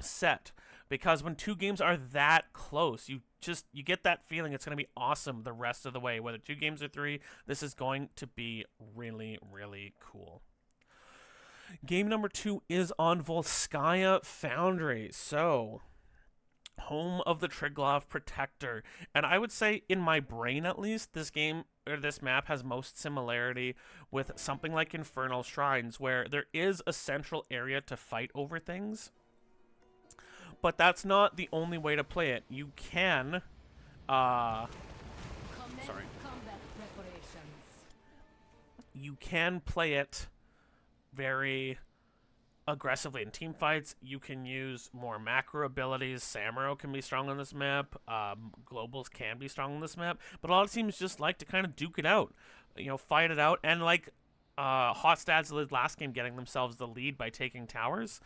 S1: set. Because when two games are that close, you get that feeling it's going to be awesome the rest of the way. Whether 2 games or 3, this is going to be really, really cool. Game number 2 is on Volskaya Foundry. So, home of the Triglav Protector. And I would say, in my brain at least, this game, or this map, has most similarity with something like Infernal Shrines, where there is a central area to fight over things. But that's not the only way to play it. You can, you can play it very aggressively in team fights. You can use more macro abilities. Samuro can be strong on this map. Globals can be strong on this map. But a lot of teams just like to kind of duke it out, you know, fight it out. And like Hotstats did last game, getting themselves the lead by taking towers.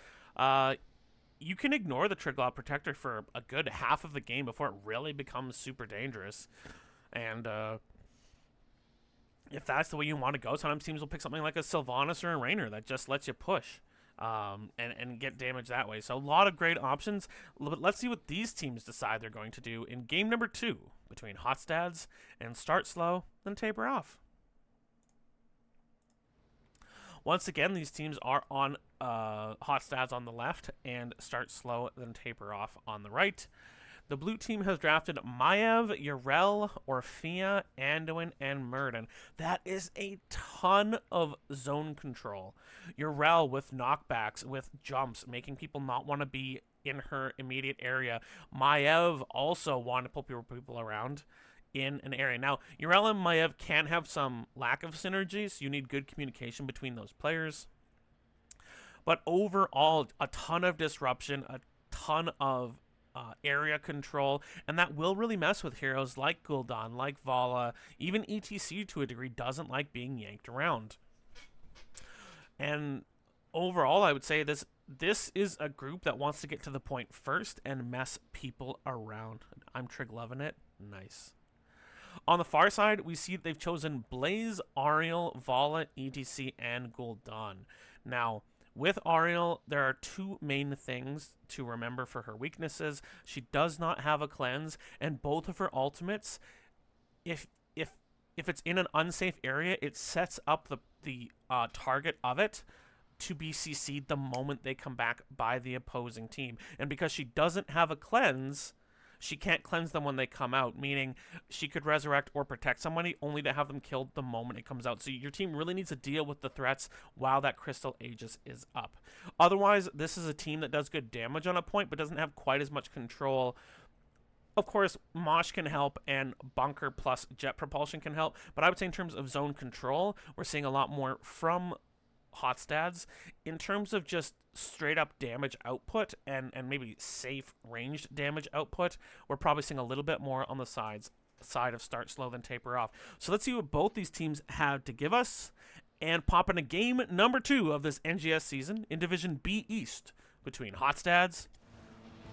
S1: You can ignore the Triglav Protector for a good half of the game before it really becomes super dangerous. And if that's the way you want to go, sometimes teams will pick something like a Sylvanas or a Raynor that just lets you push and get damage that way. So a lot of great options. But let's see what these teams decide they're going to do in game number 2 between Hotstads and Start Slow, then Taper Off. Once again, these teams are on Hotstats on the left and Start Slow, then Taper Off on the right. The blue team has drafted Maiev, Yrel, Orphea, Anduin, and Murden. That is a ton of zone control. Yrel with knockbacks, with jumps, making people not want to be in her immediate area. Maiev also want to pull people around in an area. Now, Yrel and Maiev can have some lack of synergy, so you need good communication between those players. But overall, a ton of disruption, a ton of area control, and that will really mess with heroes like Gul'dan, like Vala. Even ETC to a degree doesn't like being yanked around. And overall, I would say this is a group that wants to get to the point first and mess people around. I'm Trig loving it. Nice. On the far side, we see they've chosen Blaze, Ariel, Vala, ETC, and Gul'dan. Now, with Ariel, there are 2 main things to remember for her weaknesses. She does not have a cleanse, and both of her ultimates, if it's in an unsafe area, it sets up the target of it to be CC'd the moment they come back by the opposing team. And because she doesn't have a cleanse, she can't cleanse them when they come out, meaning she could resurrect or protect somebody only to have them killed the moment it comes out. So your team really needs to deal with the threats while that Crystal Aegis is up. Otherwise, this is a team that does good damage on a point but doesn't have quite as much control. Of course, Mosh can help, and Bunker plus Jet Propulsion can help, but I would say in terms of zone control, we're seeing a lot more from Hotstads. In terms of just straight up damage output and maybe safe ranged damage output, we're probably seeing a little bit more on the side of Start Slow than Taper Off. So let's see what both these teams have to give us and pop into game number 2 of this NGS season in Division B East between Hotstads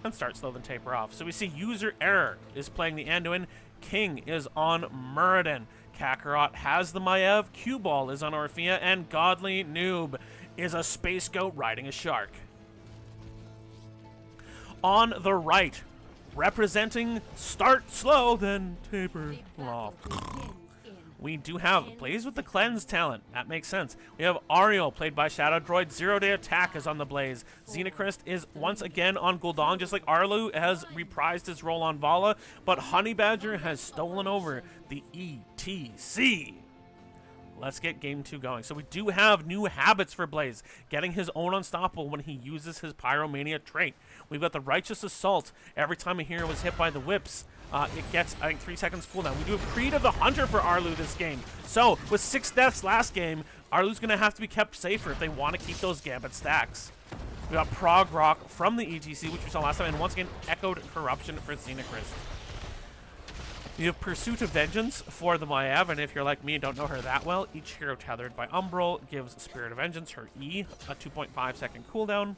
S1: and Start Slow than Taper Off. So we see User Error is playing the Anduin, King is on Muradin, Kakarot has the Maiev, Q-Ball is on Orphea, and Godly Noob is a space goat riding a shark. On the right, representing Start Slow, then Taper Off, we do have Blaze with the Cleanse talent. That makes sense. We have Ariel, played by Shadow Droid. 0-Day Attack is on the Blaze. Xenochrist is once again on Gul'dan, just like Arlu has reprised his role on Vala, but Honey Badger has stolen over the ETC. Let's get game 2 going. So we do have new habits for Blaze, getting his own unstoppable when he uses his Pyromania trait. We've got the Righteous Assault. Every time a hero is hit by the whips, it gets, I think, 3 seconds cooldown. We do have Creed of the Hunter for Arlu this game. So, with 6 deaths last game, Arlu's going to have to be kept safer if they want to keep those Gambit stacks. We got Prog Rock from the ETC, which we saw last time, and once again, Echoed Corruption for Xenochrist. We have Pursuit of Vengeance for the Maiev, and if you're like me and don't know her that well, each hero tethered by Umbral gives Spirit of Vengeance, her E, a 2.5 second cooldown,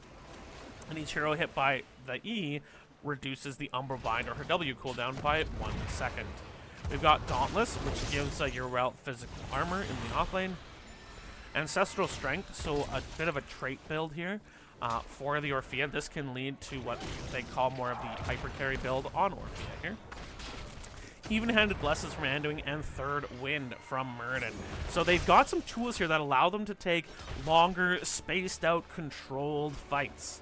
S1: and each hero hit by the E reduces the Umbral Bind or her W cooldown by 1 second. We've got Dauntless, which gives Yrel physical armor in the offlane.
S2: Ancestral Strength, so a bit of a trait build here for the Orphea. This can lead to what they call more of the hyper carry build on Orphea here. Even-handed Blesses from Anduin, and Third Wind from Murden. So they've got some tools here that allow them to take longer, spaced-out, controlled fights.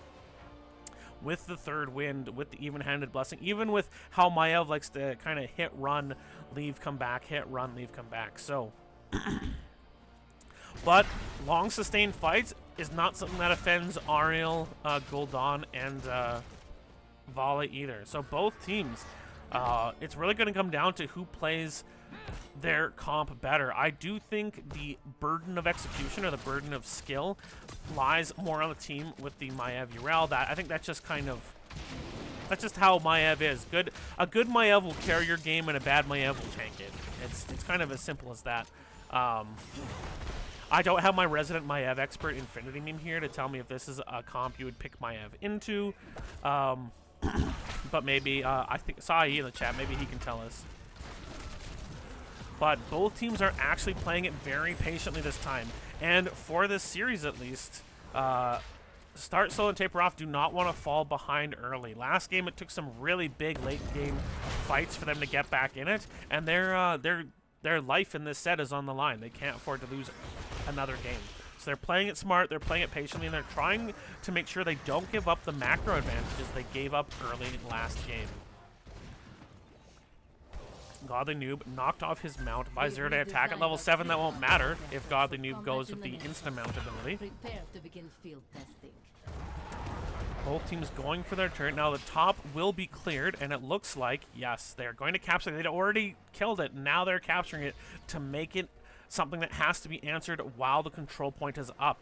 S2: With the Third Wind, with the Even-handed Blessing, even with how Maiev likes to kind of hit, run, leave, come back, hit, run, leave, come back. So, but long sustained fights is not something that offends Ariel, Gul'dan, and Vale either. So both teams, it's really going to come down to who plays their comp better. I do think the burden of execution or the burden of skill lies more on the team with the Maiev Yrel. I think that's just kind of, that's just how Maiev is. A good Maiev will carry your game, and a bad Maiev will tank it. It's kind of as simple as that. I don't have my resident Maiev expert Infinity Meme here to tell me if this is a comp you would pick Maiev into. But maybe, I think Sai in the chat, maybe he can tell us. But both teams are actually playing it very patiently this time. And for this series, at least, start slow and taper off. Do not want to fall behind early. Last game, it took some really big late-game fights for them to get back in it. And their life in this set is on the line. They can't afford to lose another game. So they're playing it smart, they're playing it patiently, and they're trying to make sure they don't give up the macro advantages they gave up early last game. Godly Noob knocked off his mount by 0-day attack at level 7. That won't matter if Godly Noob goes with the insta-mount ability. Both teams going for their turn. Now the top will be cleared, and it looks like, yes, they're going to capture it. They'd already killed it. Now they're capturing it to make it something that has to be answered while the control point is up.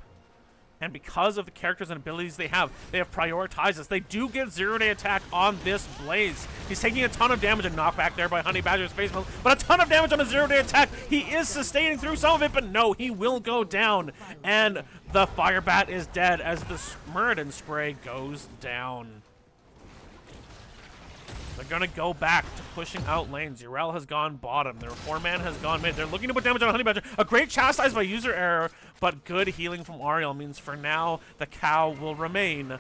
S2: And because of the characters and abilities they have prioritized this. They do get 0-day attack on this Blaze. He's taking a ton of damage, and knockback there by Honey Badger's face melt, but a ton of damage on a 0-day attack. He is sustaining through some of it, but no, he will go down. And the Fire Bat is dead as the Muradin spray goes down. They're going to go back to pushing out lanes. Yrel has gone bottom. Their 4-man has gone mid. They're looking to put damage on Honey Badger. A great chastise by user error, but good healing from Ariel means for now the cow will remain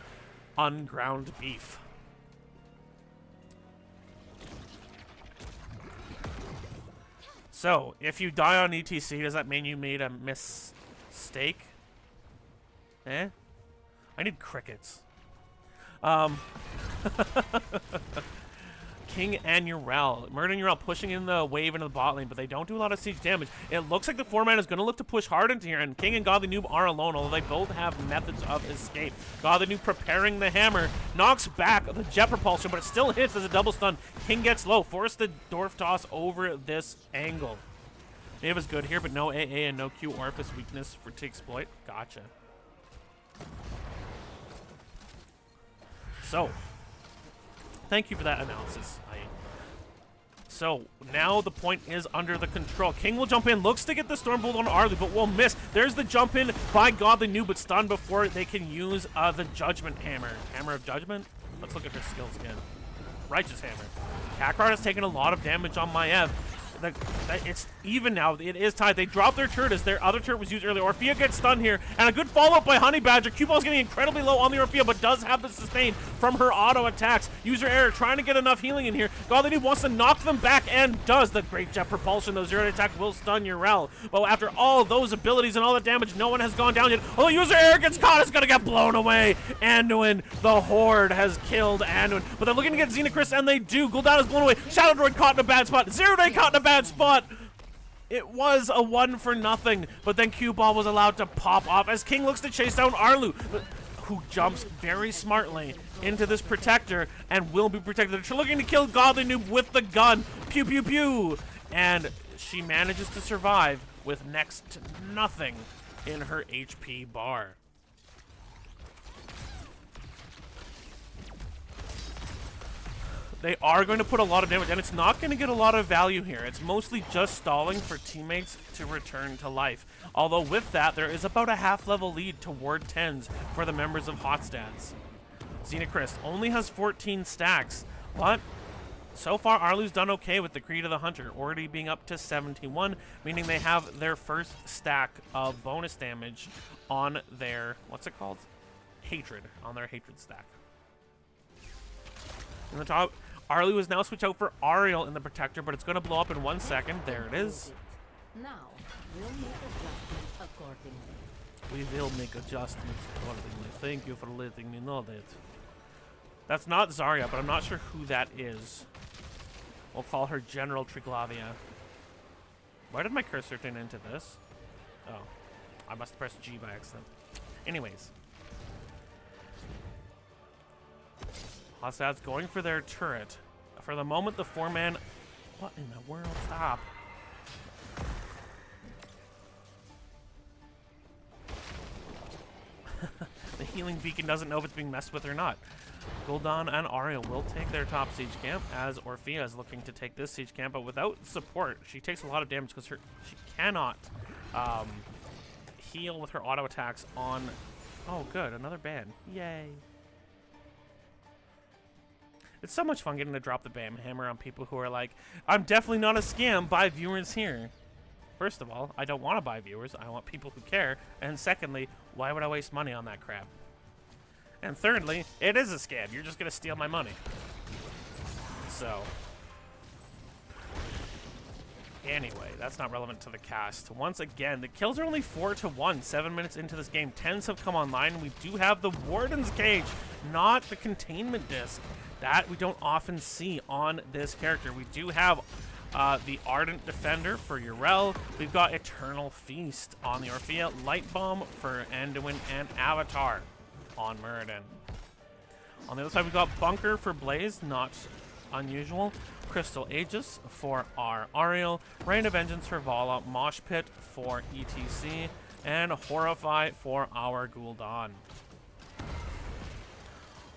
S2: unground beef. So, if you die on ETC, does that mean you made a mistake? Eh? I need crickets. King and Yrel. Murder and Yrel pushing in the wave into the bot lane, but they don't do a lot of siege damage. It looks like the 4-man is going to look to push hard into here, and King and Godly Noob are alone, although they both have methods of escape. Godly Noob preparing the hammer, knocks back the jet propulsion, but it still hits as a double stun. King gets low, forced the dwarf toss over this angle. It was good here, but no AA and no Q orifice weakness to exploit. Gotcha. So, thank you for that analysis. So, now the point is under the control. King will jump in, looks to get the Stormbolt on Arlie, but will miss. There's the jump in by Godly Noob, but stunned before they can use the Judgment Hammer. Hammer of Judgment? Let's look at her skills again. Righteous Hammer. Kakarot has taken a lot of damage on Maiev. It's even now. It is tied. They dropped their turret as their other turret was used earlier. Orphea gets stunned here, and a good follow-up by Honey Badger. Q-Ball's getting incredibly low on the Orphea, but does have the sustain from her auto attacks. User error, trying to get enough healing in here. Godly Noob wants to knock them back, and does. The great jet propulsion, though, 0-day attack will stun Yrel. But after all of those abilities and all the damage, no one has gone down yet. Although user error gets caught, it's gonna get blown away. Anduin, the Horde has killed Anduin, but they're looking to get Xenochrist, and they do. Gul'dan is blown away. Shadow Droid caught in a bad spot. 0-day caught in a bad spot. It was a 1-for-0, but then Q-Ball was allowed to pop off as King looks to chase down Arlu, who jumps very smartly into this protector and will be protected. They're looking to kill Godly Noob with the gun. Pew, pew, pew. And she manages to survive with next to nothing in her HP bar. They are going to put a lot of damage, and it's not going to get a lot of value here. It's mostly just stalling for teammates to return to life. Although with that, there is about a half-level lead toward 10s for the members of Hot Stats. Xenochrist only has 14 stacks, but
S1: So far, Arlu's done okay with the Creed of the Hunter, already being up to 71, meaning they have their first stack of bonus damage on their, what's it called? Hatred, on their Hatred stack. In the top, Arlu is now switched out for Ariel in the Protector, but it's going to blow up in 1 second. There it is.
S4: Now, we'll make adjustments accordingly.
S1: We will make adjustments accordingly. Thank you for letting me know that. That's not Zarya, but I'm not sure who that is. We'll call her General Triglavia. Why did my cursor turn into this? Oh. I must have pressed G by accident. Anyways. Hostad's going for their turret. For the moment, the 4-man... What in the world? Stop. The healing beacon doesn't know if it's being messed with or not. Gul'dan and Ariel will take their top siege camp, as Orphea is looking to take this siege camp, but without support, she takes a lot of damage because she cannot heal with her auto attacks on... Oh, good, another ban. Yay. It's so much fun getting to drop the BAM hammer on people who are like, I'm definitely not a scam, buy viewers here. First of all, I don't want to buy viewers, I want people who care. And secondly, why would I waste money on that crap? And thirdly, it is a scam. You're just going to steal my money. So. Anyway, that's not relevant to the cast. Once again, the kills are only 4-1, 7 minutes into this game. 10s have come online. We do have the Warden's Cage, not the Containment Disc. That we don't often see on this character. We do have the Ardent Defender for Yrel. We've got Eternal Feast on the Orphea. Light Bomb for Anduin and Avatar on Muradin. On the other side, we've got Bunker for Blaze, not unusual. Crystal Aegis for our Ariel. Rain of Vengeance for Vala. Mosh Pit for ETC. And Horrify for our Gul'dan.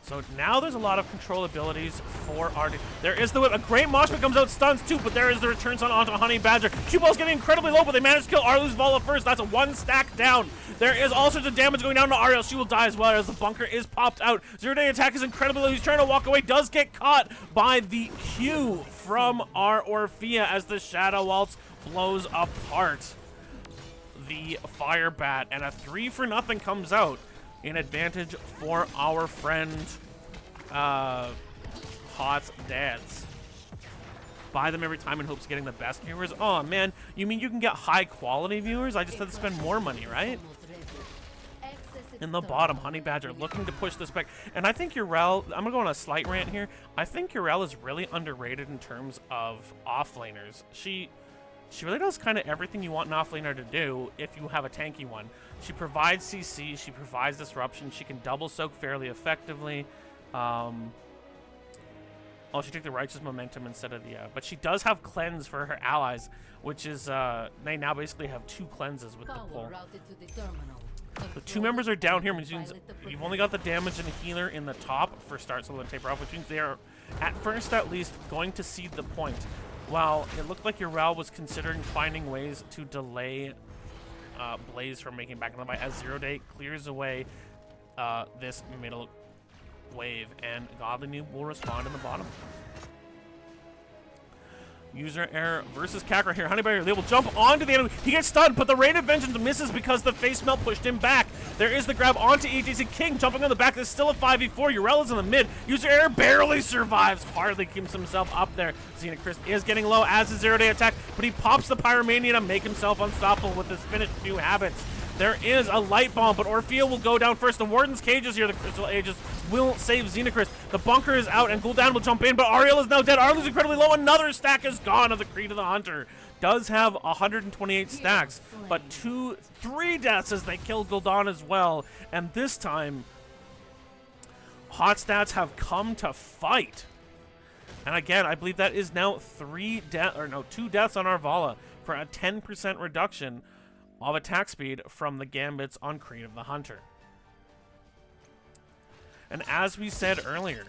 S1: So now there's a lot of control abilities for our... There is the whip. A great mosh pit comes out, stuns too, but there is the return stun onto Honey Badger. Cue Ball's getting incredibly low, but they managed to kill Arlu's Vala first. That's a 1 stack down. There is all sorts of damage going down to Ariel. She will die as well as the bunker is popped out. Zero-day attack is incredibly low. He's trying to walk away. Does get caught by the Q from our Orphea as the Shadow Waltz blows apart the Fire Bat. And a 3-for-0 comes out in advantage for our friend Hot's Dads. Buy them every time in hopes of getting the best viewers. Oh man, you mean you can get high quality viewers? I just had to spend more money, right? In the bottom, Honey Badger looking to push this back. And I think Yrel, I'm gonna go on a slight rant here. I think Yrel is really underrated in terms of offlaners. She really does kind of everything you want an offlaner to do if you have a tanky one. She provides CC, she provides disruption, she can double soak fairly effectively. Oh, she took the Righteous Momentum instead of the... but she does have Cleanse for her allies, which is... they now basically have 2 cleanses with the pull. The 2 members are down here, which means you've only got the damage and healer in the top for start solo and taper off, which means they are, at first at least, going to cede the point. While it looked like Yrel was considering finding ways to delay Blaze from making back in the fight as Zero Day clears away this middle wave, and Godly Noob will respond in the bottom. User error versus Kakra here. Honey Badger, they will jump onto the enemy. He gets stunned, but the Rain of Vengeance misses because the face melt pushed him back. There is the grab onto ETC. King jumping on the back. There's still a 5v4. Yrel is in the mid. User error barely survives. Hardly keeps himself up there. Xenochrist is getting low as a zero-day attack, but he pops the Pyromania to make himself unstoppable with his finished 2 habits. There is a light bomb, but Orphea will go down first. The Warden's Cage is here. The Crystal Aegis will save Xenochrist. The bunker is out, and Gul'dan will jump in, but Ariel is now dead. Arlu's incredibly low. Another stack is gone of the Creed of the Hunter. Does have 128 stacks, but 3 deaths as they kill Gul'dan as well. And this time, Hot Stats have come to fight. And again, I believe that is now 2 deaths on our Vala for a 10% reduction of attack speed from the Gambits on Creed of the Hunter. And as we said earlier,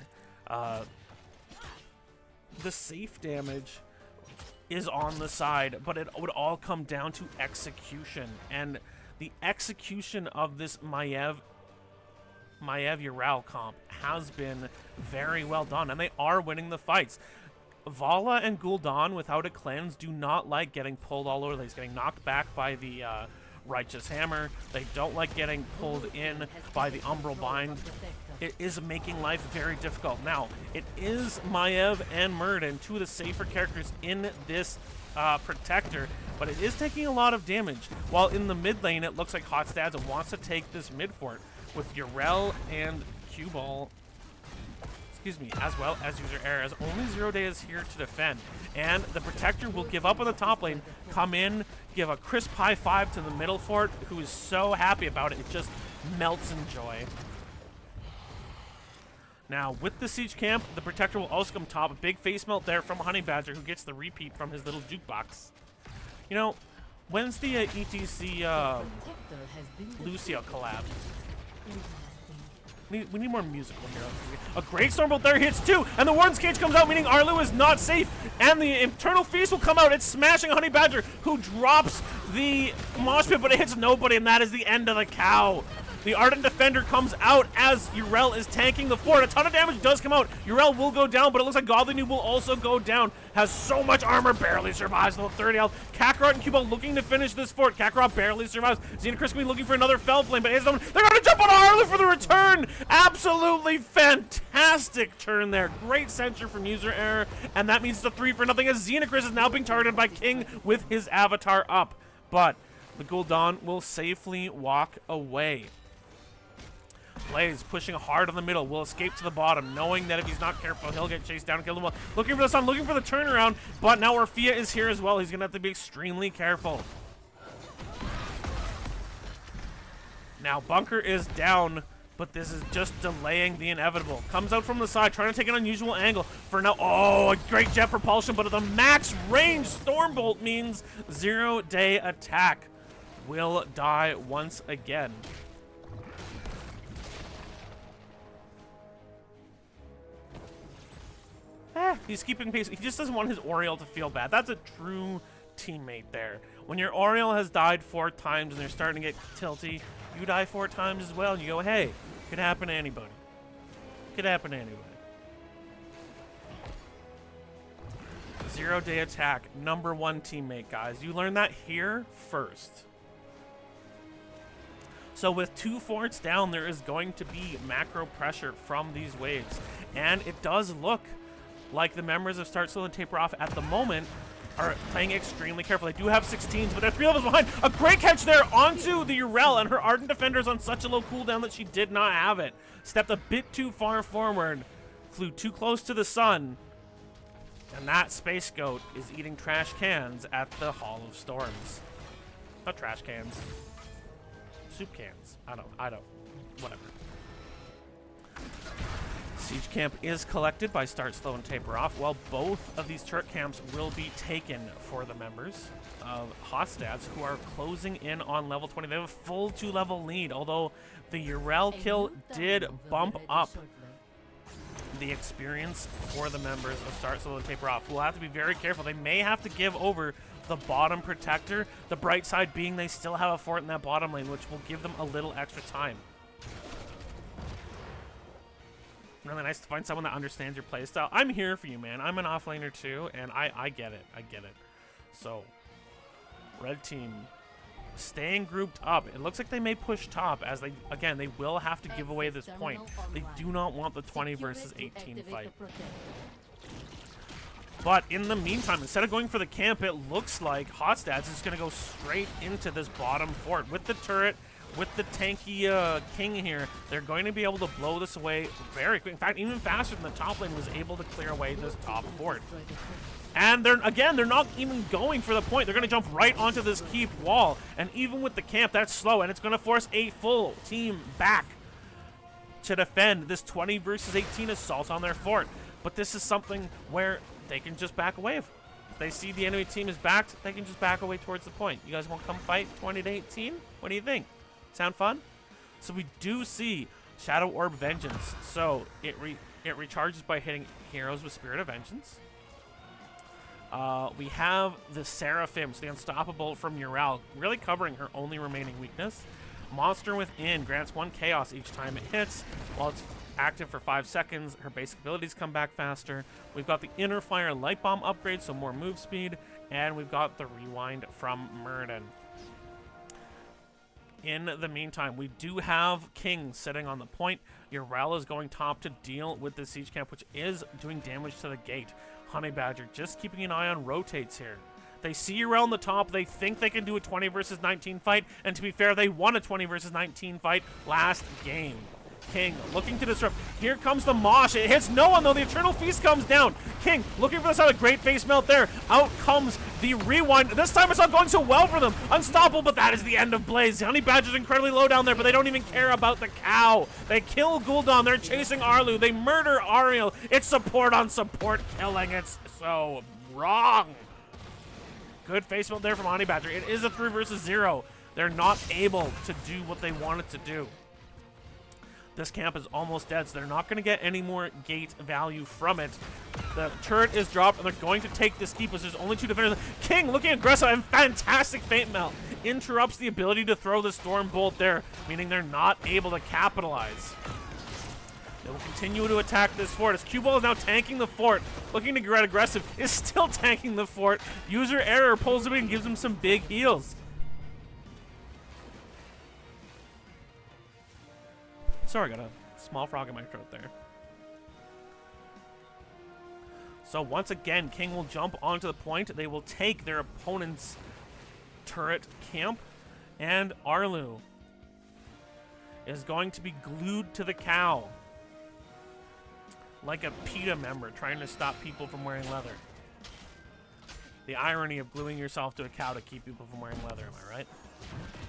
S1: the safe damage is on the side, but it would all come down to execution. And the execution of this Maiev Yrel comp has been very well done, and they are winning the fights.
S2: Vala and Gul'dan without a cleanse do not like getting pulled all over the place, getting knocked back by the Righteous Hammer. They don't like getting pulled in by the Umbral Bind. It is making life very difficult. Now, it is Maiev and Muradin, two of the safer characters in this Protector, but it is taking a lot of damage. While in the mid lane, it looks like Hotstads wants to take this mid fort with Yrel and Q-Ball, as well as User Error, as only 0 Day is here to defend. And the Protector will give up on the top lane, come in, give a crisp high five to the middle fort, who is so happy about it. It just melts in joy. Now, with the Siege Camp, the Protector will also come top. A big face melt there from Honey Badger, who gets the repeat from his little jukebox. You know, when's the ETC Lucio collab? We need more musical heroes. A great Stormbolt there hits too, and the Warden's Cage comes out, meaning Arlu is not safe, and the Eternal Feast will come out. It's smashing Honey Badger, who drops the Mosh Pit, but it hits nobody, and that is the end of the cow. The Ardent Defender comes out as Yrel is tanking the fort. A ton of damage does come out. Yrel will go down, but it looks like Godly Noob will also go down. Has so much armor, barely survives level 30 health. Kakarot and Cubal looking to finish this fort. Kakarot barely survives. Xenochrist will be looking for another Fell Flame, but they're going to jump on Arlu for the return. Absolutely fantastic turn there. Great censure from User Error, and that means it's a 3-for-0 as Xenochrist is now being targeted by King with his avatar up. But the Gul'dan will safely walk away. Blaze pushing hard on the middle, will escape to the bottom, knowing that if he's not careful, he'll get chased down and killed. Looking for the sun, looking for the turnaround, but now Orphea is here as well. He's going to have to be extremely careful. Now, Bunker is down, but this is just delaying the inevitable. Comes out from the side, trying to take an unusual angle. For now, oh, a great jet propulsion, but at the max range, Stormbolt means 0 Day attack will die once again. He's keeping pace. He just doesn't want his Oriole to feel bad. That's a true teammate there. When your Oriole has died 4 times and they're starting to get tilty, you die 4 times as well, and you go, hey, could happen to anybody. Could happen to anybody. 0 Day attack, #1 teammate, guys. You learn that here first. So with 2 forts down, there is going to be macro pressure from these waves. And it does look like the members of Start Slow and Taper Off at the moment are playing extremely careful. They do have 16s, but they're 3 levels behind. A great catch there onto the Yrel, and her Ardent Defender's on such a low cooldown that she did not have it. Stepped a bit too far forward, flew too close to the sun, and that Space Goat is eating trash cans at the Hall of Storms. Not trash cans. Soup cans. I don't. Whatever. Siege Camp is collected by Start Slow and Taper Off, while both of these turret camps will be taken for the members of Hotstads, who are closing in on level 20. They have a full 2-level lead, although the Yrel kill did bump up the experience for the members of Start Slow and Taper Off. We'll have to be very careful. They may have to give over the bottom Protector, the bright side being they still have a fort in that bottom lane, which will give them a little extra time. Really nice to find someone that understands your playstyle. I'm here for you, man. I'm an offlaner too, and I get it. I get it. So, red team staying grouped up. It looks like they may push top, as they will have to give away this point. They do not want the 20 versus 18 fight. But in the meantime, instead of going for the camp, it looks like Hotstads is going to go straight into this bottom fort with the turret. With the tanky King here, they're going to be able to blow this away very quick. In fact, even faster than the top lane was able to clear away this top fort. And they're not even going for the point. They're going to jump right onto this keep wall. And even with the camp, that's slow, and it's going to force a full team back to defend this 20 versus 18 assault on their fort. But this is something where they can just back away. If they see the enemy team is backed, they can just back away towards the point. You guys want to come fight 20 to 18? What do you think? Sound fun? So we do see Shadow Orb Vengeance. So it recharges by hitting heroes with Spirit of Vengeance. We have the Seraphim, so the Unstoppable from Yrel, really covering her only remaining weakness. Monster Within grants 1 Chaos each time it hits, while it's active for 5 seconds. Her basic abilities come back faster. We've got the Inner Fire Light Bomb upgrade, so more move speed. And we've got the Rewind from Murden. In the meantime, we do have King sitting on the point. Urel is going top to deal with the siege camp, which is doing damage to the gate. Honey Badger just keeping an eye on rotates here. They see Urel on the top. They think they can do a 20 versus 19 fight. And to be fair, they won a 20 versus 19 fight last game. King looking to disrupt. Here comes the Mosh. It hits no one, though. The Eternal Feast comes down. King looking for the side. A great face melt there. Out comes the Rewind. This time it's not going so well for them. Unstoppable, but that is the end of Blaze. Honey Badger's incredibly low down there, but they don't even care about the cow. They kill Gul'dan. They're chasing Arlu. They murder Ariel. It's support on support killing. It's so wrong. Good face melt there from Honey Badger. It is a 3 versus 0. They're not able to do what they wanted to do. This camp is almost dead, so they're not going to get any more gate value from it. The turret is dropped, and they're going to take this keep, as there's only 2 defenders. King looking aggressive and fantastic Fate Melt. Interrupts the ability to throw the Storm Bolt there, meaning they're not able to capitalize. They will continue to attack this fort, as Q Ball is now tanking the fort. Looking to get aggressive, is still tanking the fort. User error pulls him in and gives him some big heals. Sorry, I got a small frog in my throat there. So once again, King will jump onto the point. They will take their opponent's turret camp. And Arlu is going to be glued to the cow. Like a PETA member trying to stop people from wearing leather. The irony of gluing yourself to a cow to keep people from wearing leather, am I right?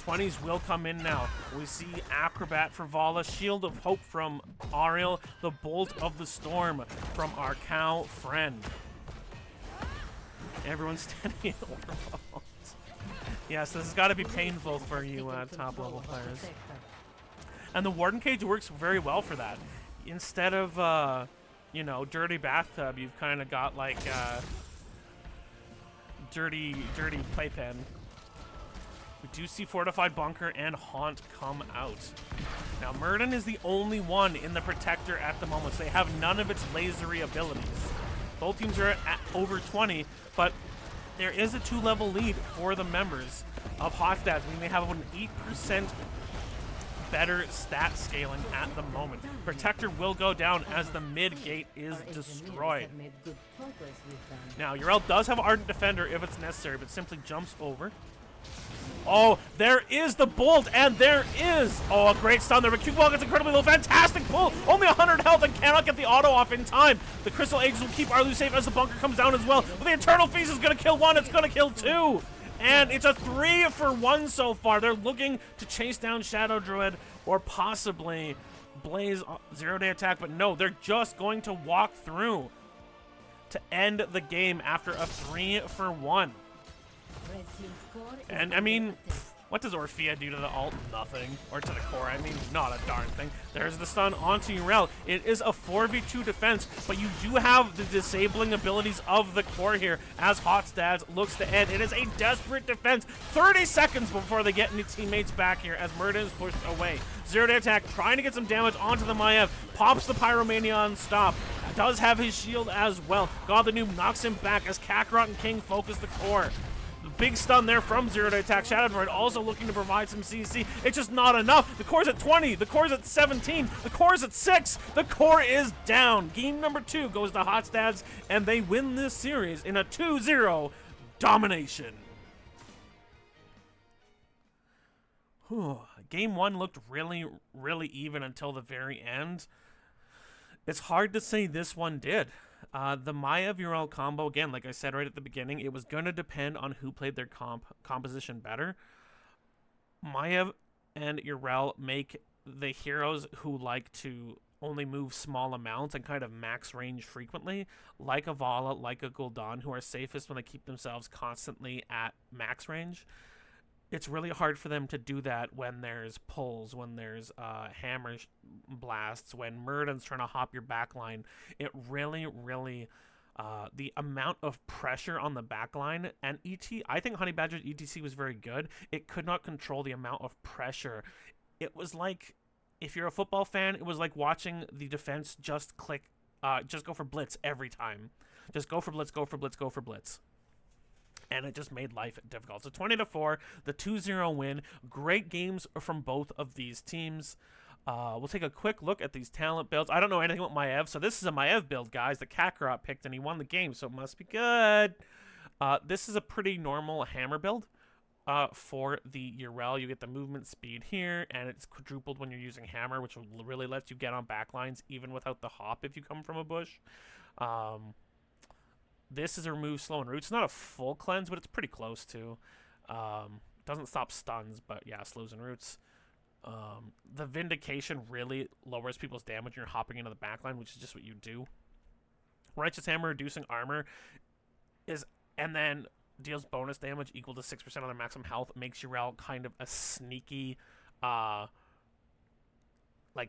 S2: 20s will come in now. We see Acrobat for Vala, Shield of Hope from Ariel, the Bolt of the Storm from our cow friend. Everyone's standing in order. Yes, this has got to be painful for you top level players. And the Warden Cage works very well for that. Instead of, you know, dirty bathtub, you've kind of got like dirty playpen. We do see Fortified Bunker and Haunt come out. Now, Murden is the only one in the Protector at the moment, so they have none of its lasery abilities. Both teams are at over 20, but there is a 2-level lead for the members of Hot Stats, meaning they have an 8% better stat scaling at the moment. Protector will go down as the mid gate is destroyed. Now, Urel does have Ardent Defender if it's necessary, but simply jumps over. Oh, there is the bolt, and there is, oh, a great stun there, but Q-Ball gets incredibly low. Fantastic pull, only 100 health and cannot get the auto off in time. The Crystal Eggs will keep Arlu safe as the bunker comes down as well. But the Eternal Feast is going to kill 1, it's going to kill 2. And it's a 3 for 1 so far. They're looking to chase down Shadow Druid or possibly Blaze 0-day attack, but no, they're just going to walk through to end the game after a 3 for 1. And, I mean, what does Orphea do to the ult? Nothing. Or to the core, I mean, not a darn thing. There's the stun onto Urel. It is a 4v2 defense, but you do have the disabling abilities of the core here as Hot Stats looks to end. It is a desperate defense. 30 seconds before they get any teammates back here as Murden is pushed away. 0-day attack, trying to get some damage onto the Maiev. Pops the Pyromania on stop. Does have his shield as well. God the Noob knocks him back as Kakarot and King focus the core. Big stun there from 0-day attack. Shadow Druid also looking to provide some CC. It's just not enough. The core's at 20. The core's at 17. The core's at 6. The core is down. Game number 2 goes to Hot Stats, and they win this series in a 2-0 domination. Game 1 looked really, really even until the very end. It's hard to say this one did. The Maiev Urel combo, again, like I said right at the beginning, it was going to depend on who played their composition better. Maiev and Urel make the heroes who like to only move small amounts and kind of max range frequently, like a Vala, like a Gul'dan, who are safest when they keep themselves constantly at max range. It's really hard for them to do that when there's pulls, when there's hammer blasts, when Murden's trying to hop your backline. It really, the amount of pressure on the backline, and I think Honey Badger's ETC was very good. It could not control the amount of pressure. It was like if you're a football fan, it was like watching the defense just go for blitz every time. Just go for blitz, go for blitz, go for blitz. And it just made life difficult. So 20-4, the 2-0 win. Great games from both of these teams. We'll take a quick look at these talent builds. I don't know anything about Maev, so this is a Maev build, guys, that Kakarot picked, and he won the game, so it must be good. This is a pretty normal hammer build for the Urel. You get the movement speed here, and it's quadrupled when you're using hammer, which really lets you get on backlines even without the hop if you come from a bush. This is a remove slow and roots. It's not a full cleanse, but it's pretty close to. Doesn't stop stuns, but yeah, slows and roots. The Vindication really lowers people's damage when you're hopping into the backline, which is just what you do. Righteous Hammer, reducing armor, and then deals bonus damage equal to 6% on their maximum health. Makes Urel kind of a sneaky, like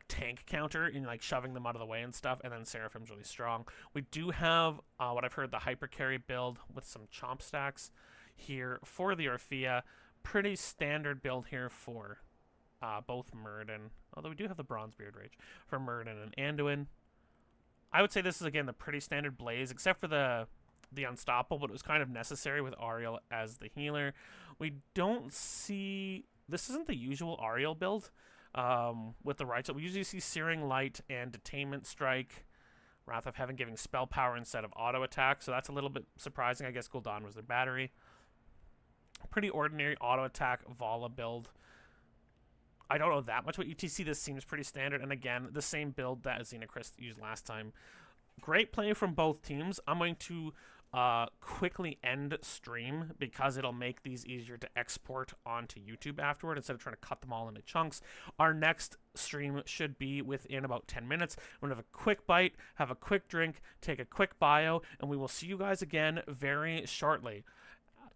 S2: tank counter in like shoving them out of the way and stuff. And then Seraphim's really strong. We do have what I've heard, the hyper carry build with some chomp stacks here for the Orphea. Pretty standard build here for both Murden, although we do have the Bronzebeard Rage for Murden and Anduin. I would say this is, again, the pretty standard Blaze, except for the Unstoppable, but it was kind of necessary with Ariel as the healer. We don't see... This isn't the usual Ariel build with the right. So we usually see Searing Light and Detainment Strike. Wrath of Heaven giving spell power instead of auto attack, so that's a little bit surprising. I guess Gul'dan was their battery. Pretty ordinary auto attack Vala build. I don't know that much about UTC. This seems pretty standard. And again, the same build that Xenochrist used last time. Great play from both teams. I'm going to quickly end stream because it'll make these easier to export onto YouTube afterward instead of trying to cut them all into chunks. Our next stream should be within about 10 minutes. We're going to have a quick bite, have a quick drink, take a quick bio, and we will see you guys again very shortly.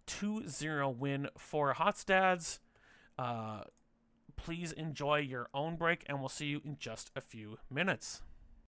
S2: 2-0 win for Hotstads. Please enjoy your own break, and we'll see you in just a few minutes.